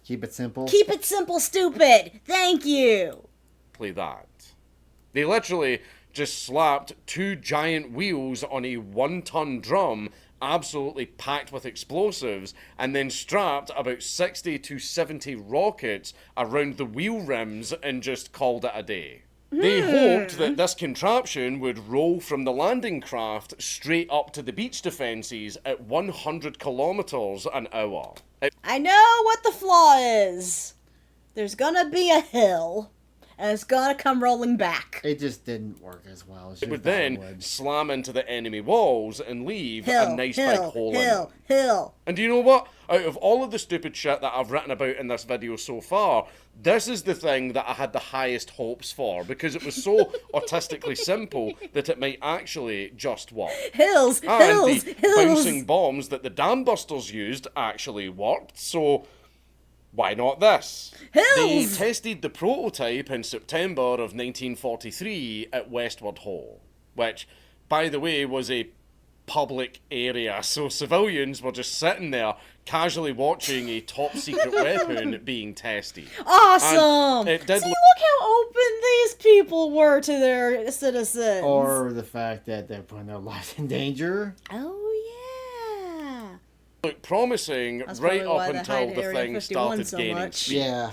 Keep it simple. Keep it simple, stupid! Thank you! That. They literally just slapped 2 giant wheels on a 1-ton drum, absolutely packed with explosives, and then strapped about 60 to 70 rockets around the wheel rims and just called it a day. They hoped that this contraption would roll from the landing craft straight up to the beach defences at 100 kilometres an hour. I know what the flaw is. There's gonna be a hill, and it's gonna come rolling back. It just didn't work as well as it would then slam into the enemy walls and leave a nice big hole in them. Hill. And do you know what? Out of all of the stupid shit that I've written about in this video so far, this is the thing that I had the highest hopes for, because it was so autistically simple that it might actually just work. Hills. The bouncing bombs that the dam busters used actually worked, so... why not this? They tested the prototype in September of 1943 at Westward Ho, which, by the way, was a public area, so civilians were just sitting there casually watching a top-secret weapon being tested. Awesome! It did look how open these people were to their citizens. Or the fact that they're putting their lives in danger. Oh, yeah. Looked promising right up until the thing started gaining speed. Yeah.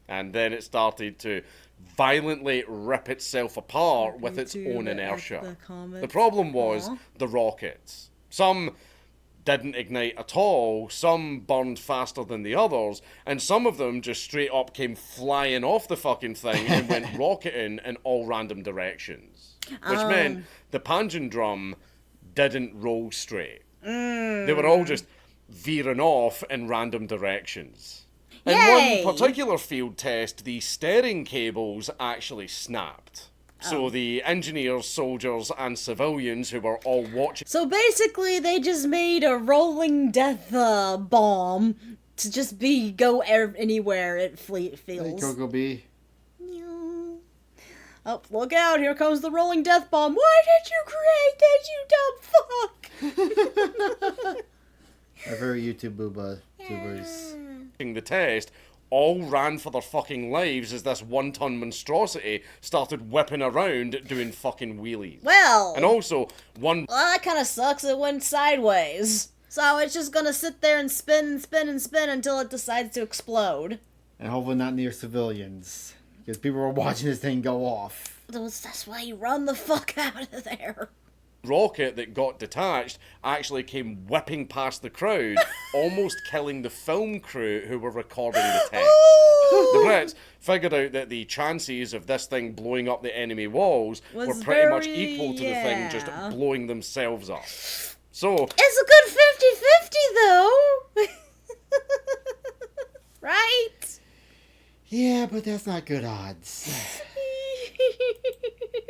And then it started to violently rip itself apart with its own inertia. The problem was the rockets. Some didn't ignite at all, some burned faster than the others, and some of them just straight up came flying off the fucking thing and went rocketing in all random directions. Which meant the Panjin drum didn't roll straight. They were all just veering off in random directions. In one particular field test, the steering cables actually snapped. So the engineers, soldiers, and civilians who were all watching... So basically, they just made a rolling death bomb to just go anywhere it feels. Hey, Coco B. Oh, look out, here comes the rolling death bomb. Why did you create that, you dumb fuck? A very YouTube booba tubers. The test all ran for their fucking lives as this 1-ton monstrosity started whipping around doing fucking wheelies. Well... and also, Well, that kind of sucks. It went sideways. So it's just gonna sit there and spin and spin and spin until it decides to explode. And hopefully not near civilians. Because people were watching this thing go off. That's why you run the fuck out of there. Rocket that got detached actually came whipping past the crowd, almost killing the film crew who were recording the test. The Brits figured out that the chances of this thing blowing up the enemy walls were pretty much equal to the thing just blowing themselves up. So... it's a good 50-50 though! Right? Yeah, but that's not good odds.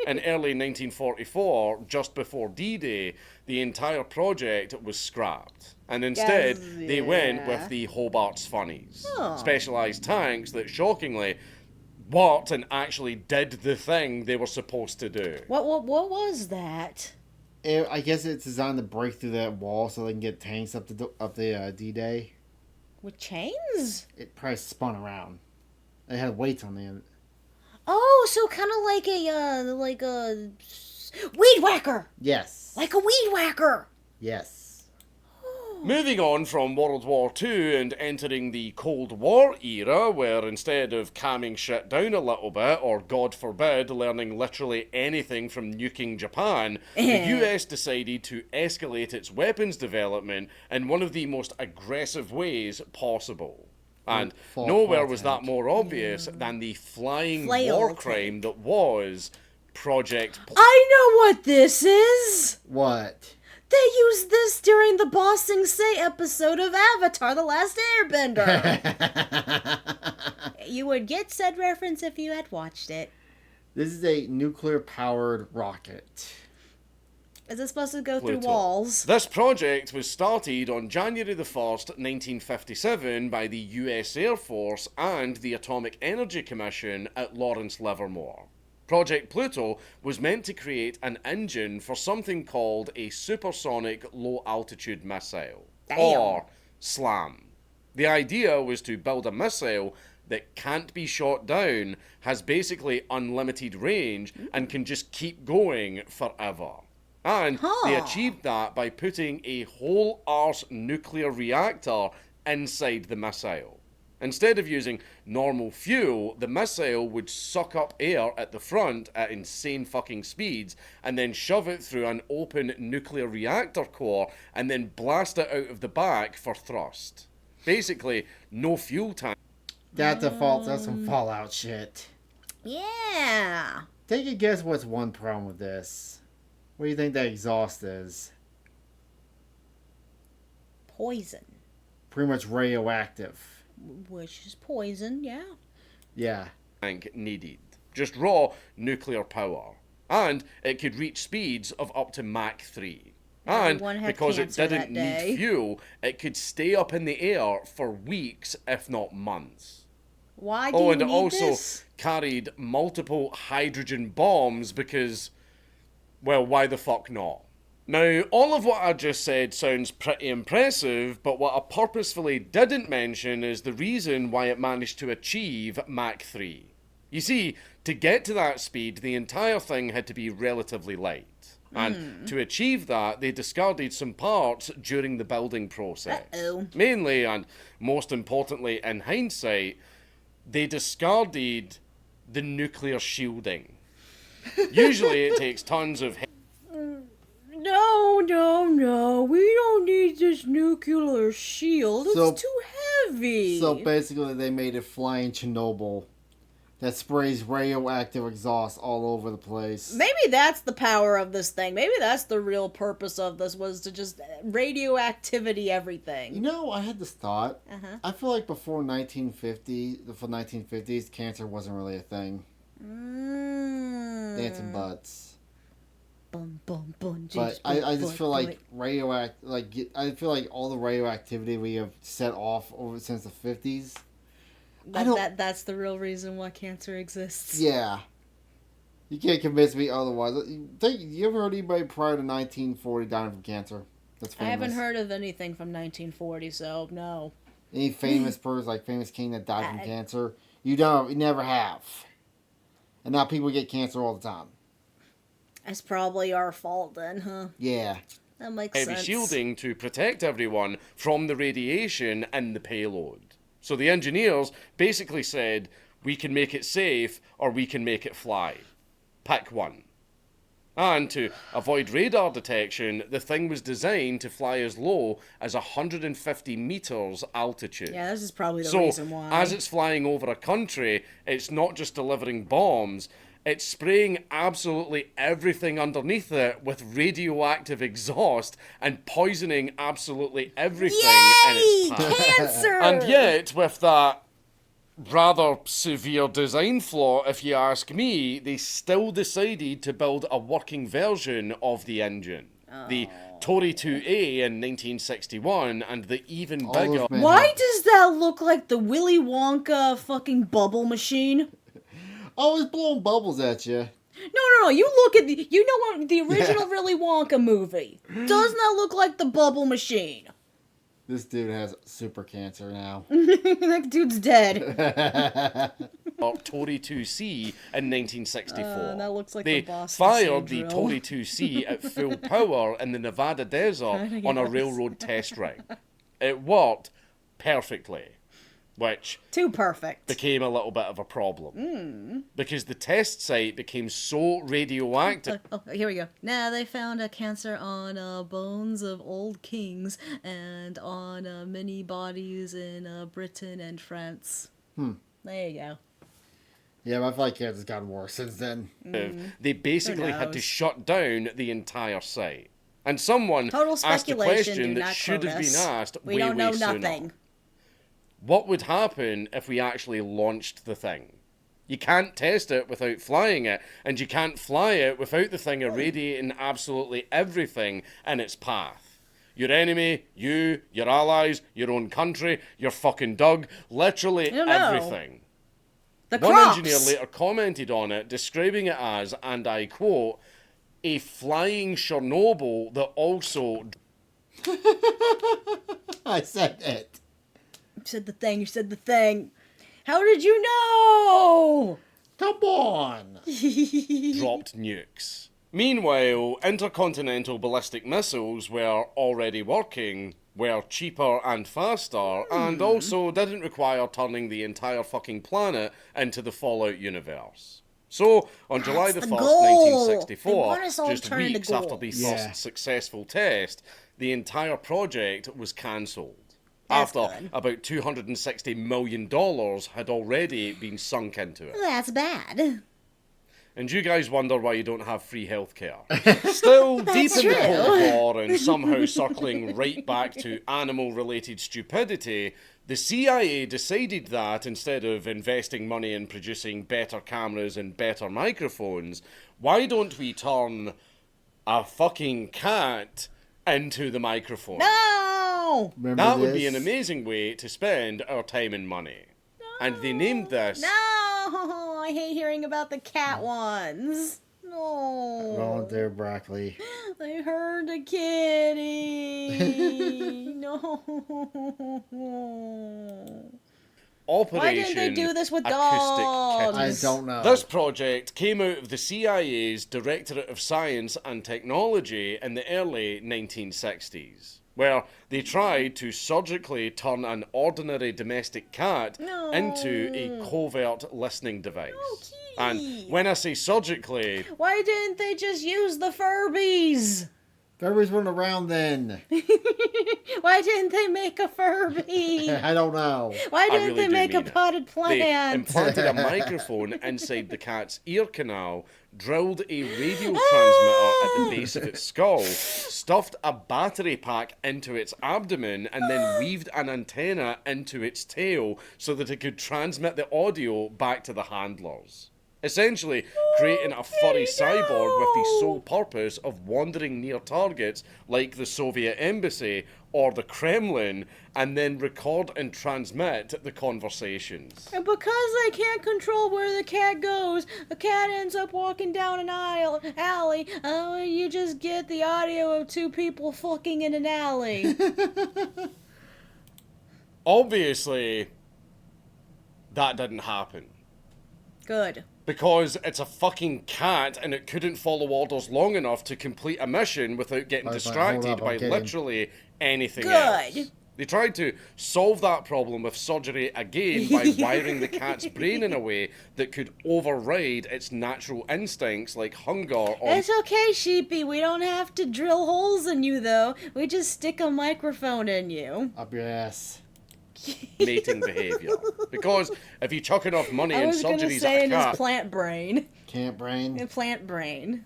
In early 1944, just before D-Day, the entire project was scrapped. And instead, they went with the Hobart's Funnies. Specialised tanks that, shockingly, worked and actually did the thing they were supposed to do. What was that? I guess it's designed to break through that wall so they can get tanks up the D-Day. With chains? It probably spun around. It had weights on the end. Oh, so kind of like a weed whacker. Yes. Like a weed whacker. Yes. Moving on from World War II and entering the Cold War era, where instead of calming shit down a little bit, or God forbid, learning literally anything from nuking Japan, the US decided to escalate its weapons development in one of the most aggressive ways possible. And nowhere was that more obvious than the flying war crime that was Project... I know what this is! What? They used this during the Ba Sing Se episode of Avatar: The Last Airbender. You would get said reference if you had watched it. This is a nuclear-powered rocket. Is it supposed to go through walls? This project was started on January the 1st, 1957 by the US Air Force and the Atomic Energy Commission at Lawrence Livermore. Project Pluto was meant to create an engine for something called a supersonic low-altitude missile, or SLAM. The idea was to build a missile that can't be shot down, has basically unlimited range, and can just keep going forever. And they achieved that by putting a whole-arse nuclear reactor inside the missile. Instead of using normal fuel, the missile would suck up air at the front at insane fucking speeds and then shove it through an open nuclear reactor core and then blast it out of the back for thrust. Basically, no fuel tank. That's some Fallout shit. Yeah. Take a guess what's one problem with this. What do you think that exhaust is? Poison. Pretty much radioactive. Which is poison, yeah. Yeah. Needed. Just raw nuclear power. And it could reach speeds of up to Mach 3. And because it didn't need fuel, it could stay up in the air for weeks, if not months. Why do you need this? Oh, and it also carried multiple hydrogen bombs because, well, why the fuck not? Now, all of what I just said sounds pretty impressive, but what I purposefully didn't mention is the reason why it managed to achieve Mach 3. You see, to get to that speed, the entire thing had to be relatively light. And to achieve that, they discarded some parts during the building process. Mainly, and most importantly in hindsight, they discarded the nuclear shielding. Usually it takes tons of... No, we don't need this nuclear shield. It's too heavy. So basically they made a flying Chernobyl that sprays radioactive exhaust all over the place. Maybe that's the power of this thing. Maybe that's the real purpose of this, was to just radioactivity everything. You know, I had this thought. I feel like before 1950s, cancer wasn't really a thing. Dancing butts. Bum, bum, bum, but I just feel like I feel like all the radioactivity we have set off over since the 50s. That's the real reason why cancer exists. Yeah. You can't convince me otherwise. You ever heard anybody prior to 1940 dying from cancer? That's famous. I haven't heard of anything from 1940, so no. Any famous person, like famous king that died from cancer? You never have. And now people get cancer all the time. That's probably our fault then, huh? Yeah. That makes sense. Heavy shielding to protect everyone from the radiation and the payload. So the engineers basically said, we can make it safe or we can make it fly. Pick one. And to avoid radar detection, the thing was designed to fly as low as 150 meters altitude. Yeah, this is probably the reason why. So, as it's flying over a country, it's not just delivering bombs, it's spraying absolutely everything underneath it with radioactive exhaust and poisoning absolutely everything in its path. Cancer! And yet, with that rather severe design flaw, if you ask me, they still decided to build a working version of the engine. The Tory 2A in 1961, and the even bigger... Why does that look like the Willy Wonka fucking bubble machine? Always blowing bubbles at you. No. You look at you know what the original Willy Wonka movie does not look like the bubble machine. This dude has super cancer now. That dude's dead. Tory 2C in 1964. That looks like they the Boston fired the Syndrome. Tory 2C at full power in the Nevada desert on a railroad test rig. It worked perfectly, which Too perfect. became a little bit of a problem. Because the test site became so radioactive. Oh, here we go. Now they found a cancer on bones of old kings and on many bodies in Britain and France. There you go. Yeah, my flight cancer's gotten worse since then. They basically had to knows? shut down the entire site. And someone Total asked a speculation. question Do that not should quote have been us. asked We way, don't know way sooner. nothing. What would happen if we actually launched the thing? You can't test it without flying it, and you can't fly it without the thing irradiating absolutely everything in its path. Your enemy, you, your allies, your own country, your fucking dog, literally don't know. everything. The One crops. engineer later commented on it, describing it as, and I quote, a flying Chernobyl that also... I said it. You said the thing. How did you know? Come on. dropped nukes. Meanwhile, intercontinental ballistic missiles were already working, were cheaper and faster, and also didn't require turning the entire fucking planet into the Fallout universe. So, on July the the 1st, goal. They 1964, want us all just turn into weeks after gold. the Yeah. first successful test, the entire project was cancelled. That's After good. about $260 million had already been sunk into it. That's bad. And you guys wonder why you don't have free healthcare. Still deep in the Cold War and somehow circling right back to animal-related stupidity, the CIA decided that instead of investing money in producing better cameras and better microphones, why don't we turn a fucking cat into the microphone? No! Remember That this? would be an amazing way to spend our time and money. And they named this... No! I hate hearing about the cat ones. No. Wrong there, broccoli. I heard a kitty. No. Operation Why didn't they do this with Acoustic dogs? I Kittens. don't know. This project came out of the CIA's Directorate of Science and Technology in the early 1960s, where they tried to surgically turn an ordinary domestic cat No. into a covert listening device. kitty. And when I say surgically, Why didn't they just use the Furbies? Furbies weren't around then. Why didn't they make a Furby? I don't know. Why I didn't really they do make a mean it. potted they plant? implanted a microphone inside the cat's ear canal, drilled a radio transmitter at the base of its skull, stuffed a battery pack into its abdomen, and then weaved an antenna into its tail so that it could transmit the audio back to the handlers. Essentially, creating a furry cyborg with the sole purpose of wandering near targets like the Soviet embassy or the Kremlin, and then record and transmit the conversations. And because they can't control where the cat goes, the cat ends up walking down an alley. You just get the audio of two people fucking in an alley. Obviously, that didn't happen. Good. Because it's a fucking cat and it couldn't follow orders long enough to complete a mission without getting Hold distracted up, by okay. literally anything Good. else. They tried to solve that problem with surgery again by wiring the cat's brain in a way that could override its natural instincts like hunger or It's okay, sheepy. We don't have to drill holes in you, though. We just stick a microphone in you. Up your ass. mating behaviour. Because if you chuck enough money I in was gonna surgeries say at a in his cat, plant brain. Can't brain. Plant brain.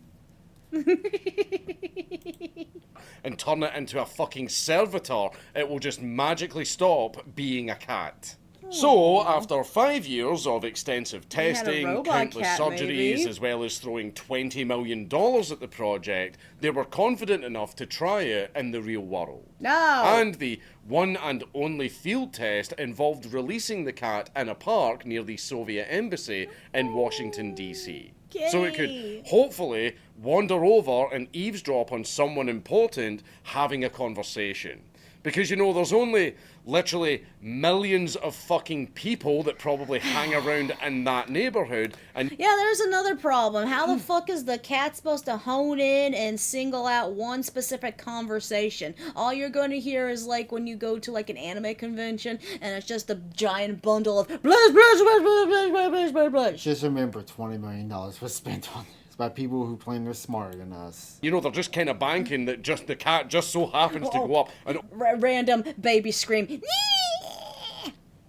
and turn it into a fucking servitor, it will just magically stop being a cat. So, after 5 years of extensive had a testing, robot countless cat, surgeries, maybe. as well as throwing $20 million at the project, they were confident enough to try it in the real world. No. And the one and only field test involved releasing the cat in a park near the Soviet embassy in Washington, D.C. So it Kitty. could hopefully wander over and eavesdrop on someone important having a conversation. Because, you know, there's only literally millions of fucking people that probably hang around in that neighborhood. And Yeah, there's another problem. How the fuck is the cat supposed to hone in and single out one specific conversation? All you're going to hear is like when you go to like an anime convention and it's just a giant bundle of blah, blah, blah, blah, blah, blah, blah, blah, blah. Just remember, $20 million was spent on this by people who claim they're smarter than us. you know, they're just kind of banking that just the cat just so happens to go up. And Random baby scream.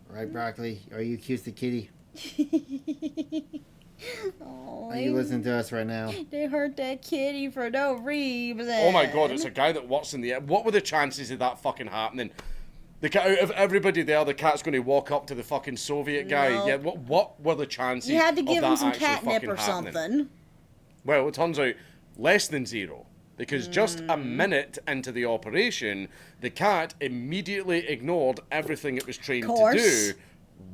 Right, Broccoli? Are you cute, the kitty? Oh, Are you listening to us right now? they hurt that kitty for no reason. oh my god, it's a guy that works in the... What were the chances of that fucking happening? The cat, out of everybody there, the cat's going to walk up to the fucking Soviet guy. No. Yeah, what were the chances? You had to of give that him some actually catnip fucking or happening? something. Well, it turns out less than zero. Because just a minute into the operation, the cat immediately ignored everything it was trained to Course. do,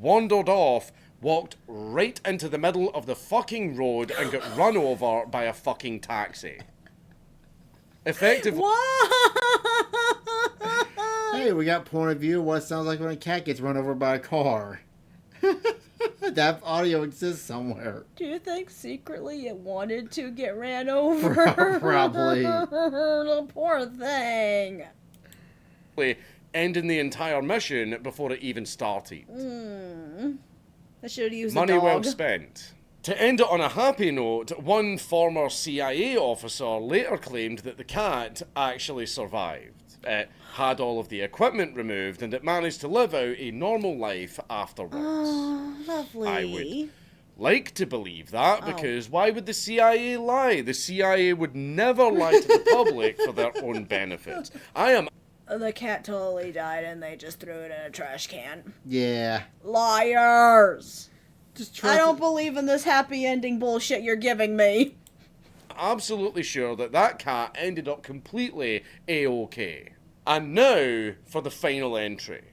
wandered off, walked right into the middle of the fucking road, and got run over by a fucking taxi. Effectively. What? Hey, we got point of view of what it sounds like when a cat gets run over by a car. That audio exists somewhere. Do you think secretly it wanted to get ran over? Probably. The poor thing. Ending the entire mission before it even started. I should have used Money a dog. well spent. To end it on a happy note, one former CIA officer later claimed that the cat actually survived. It had all of the equipment removed and it managed to live out a normal life afterwards. Oh, lovely. I would like to believe that, because why would the CIA lie? The CIA would never lie to the public for their own benefit. I am... The cat totally died and they just threw it in a trash can. Yeah. Liars! Just I don't believe in this happy ending bullshit you're giving me. absolutely sure that that cat ended up completely A-OK. And now for the final entry.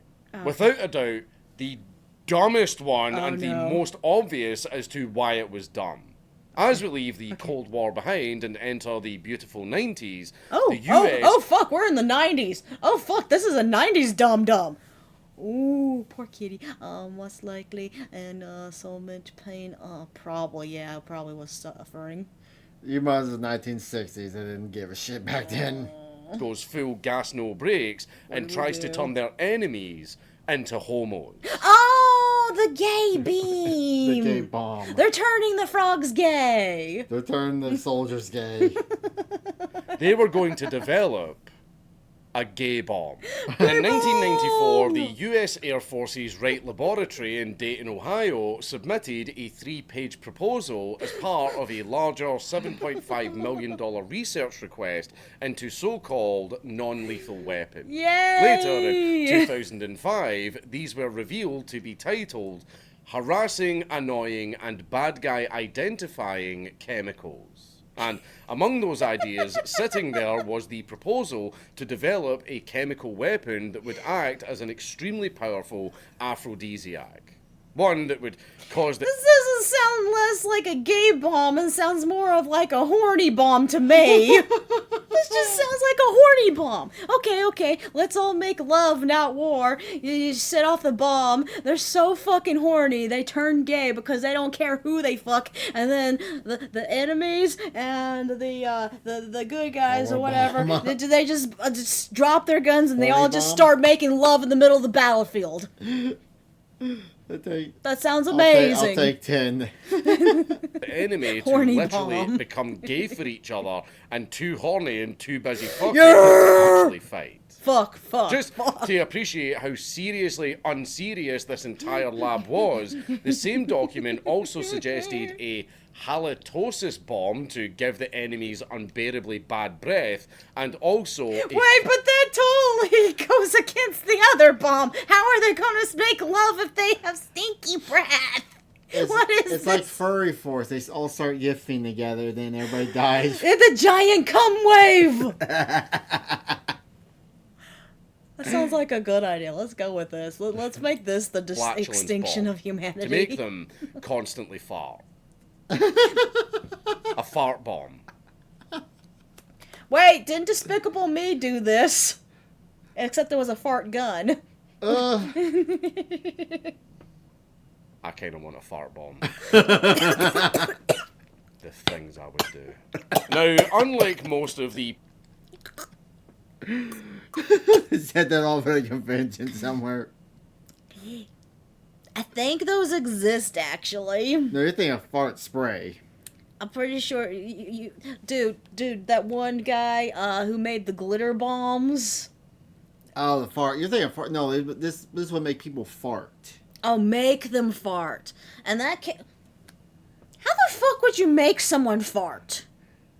Without a doubt, the dumbest one and the most obvious as to why it was dumb. As we leave the Cold War behind and enter the beautiful 90s, the US... Oh, fuck, we're in the 90s. Oh, fuck, this is a 90s dum-dum. Ooh, poor kitty. What's likely and so much pain? Probably was suffering. You might as well 1960s. They didn't give a shit back then. goes full gas no brakes and tries to turn their enemies into homos. Oh, the gay beam. The gay bomb. They're turning the frogs gay. They're turning the soldiers gay. They were going to develop a gay bomb. In 1994, the US Air Force's Wright Laboratory in Dayton, Ohio, submitted a 3-page proposal as part of a larger $7.5 million research request into so-called non-lethal weapons. Yay! Later, in 2005, these were revealed to be titled Harassing, Annoying, and Bad Guy Identifying Chemicals. And among those ideas sitting there was the proposal to develop a chemical weapon that would act as an extremely powerful aphrodisiac. One that would cause the... This doesn't sound less like a gay bomb and sounds more of like a horny bomb to me. This just sounds like a horny bomb. Okay, let's all make love, not war. You set off the bomb. They're so fucking horny. They turn gay because they don't care who they fuck. And then the enemies and the good guys or whatever, they just drop their guns and they all just start making love in the middle of the battlefield. That sounds amazing. I'll take 10. The enemy to Horny literally bomb. become gay for each other and too horny and too busy fucking to actually fight. Fuck. Just to appreciate how seriously unserious this entire lab was, the same document also suggested a halitosis bomb to give the enemies unbearably bad breath, and also Wait, but that totally goes against the other bomb. How are they gonna make love if they have stinky breath? What is it's this? like furry force. They all start yiffing together, then everybody dies. It's a giant cum wave! That sounds like a good idea. Let's go with this. Let's make this the flatulence extinction bomb of humanity. to make them constantly fart. A fart bomb. Wait, didn't Despicable Me do this? Except there was a fart gun. I kind of want a fart bomb. The things I would do. Now, unlike most of the... Said that all at a convention somewhere. I think those exist, actually. No, you're thinking of fart spray. I'm pretty sure dude, that one guy who made the glitter bombs. Oh, the fart. You're thinking of fart. No, this would make people fart. Oh, make them fart. And that can... How the fuck would you make someone fart?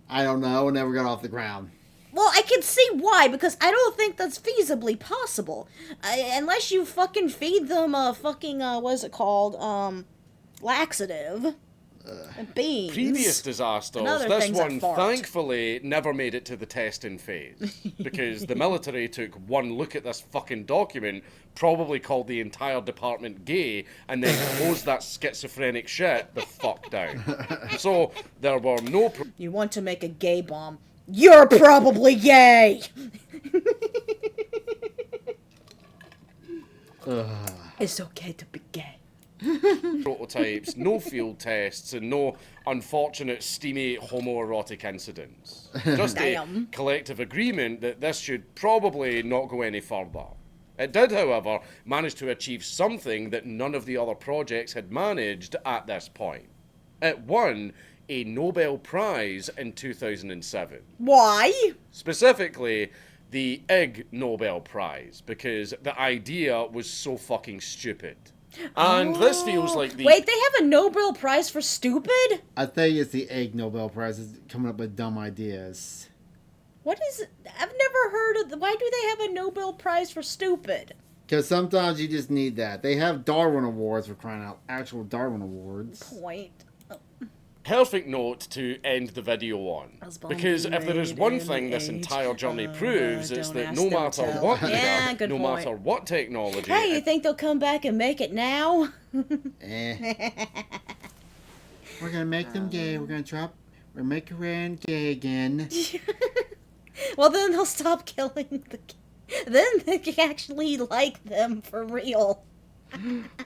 I don't know. Never got off the ground. Well, I can see why, because I don't think that's feasibly possible. Unless you fucking feed them what is it called? Laxative. And beans. Previous disasters, this one thankfully never made it to the testing phase. Because the military took one look at this fucking document, probably called the entire department gay, and then closed that schizophrenic shit the fuck down. So, there were no... You want to make a gay bomb. You're probably gay! It's okay to be gay. prototypes, no field tests, and no unfortunate steamy homoerotic incidents. Just a collective agreement that this should probably not go any further. It did, however, manage to achieve something that none of the other projects had managed at this point. It won a Nobel Prize in 2007. Why? Specifically, the Ig Nobel Prize, because the idea was so fucking stupid. And this feels like the... Wait, they have a Nobel Prize for stupid? I think it's the Egg Nobel Prize. It's coming up with dumb ideas. What is it? I've never heard of... Why do they have a Nobel Prize for stupid? Because sometimes you just need that. They have Darwin Awards for crying out. Actual Darwin Awards. Point. Perfect note to end the video on. Because if there is one thing this entire journey proves, it's that no matter what era, no matter what technology... Hey, you think they'll come back and make it now? We're gonna make them gay. We're gonna make Iran gay again. Well, then they'll stop killing the... Then they can actually like them for real.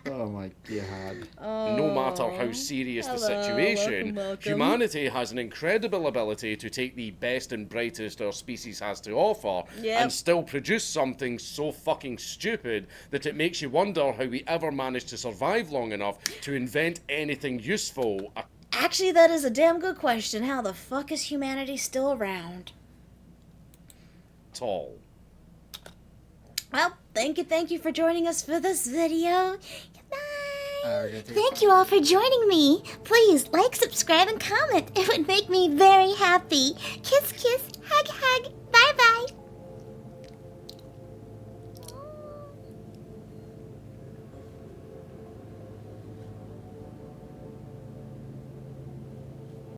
Oh my god. No matter how serious the situation, welcome. humanity has an incredible ability to take the best and brightest our species has to offer and still produce something so fucking stupid that it makes you wonder how we ever managed to survive long enough to invent anything useful. Actually, that is a damn good question. How the fuck is humanity still around? At all. Well, thank you for joining us for this video. Goodbye. Thank you all for joining me. Please like, subscribe, and comment. It would make me very happy. Kiss, kiss, hug, hug.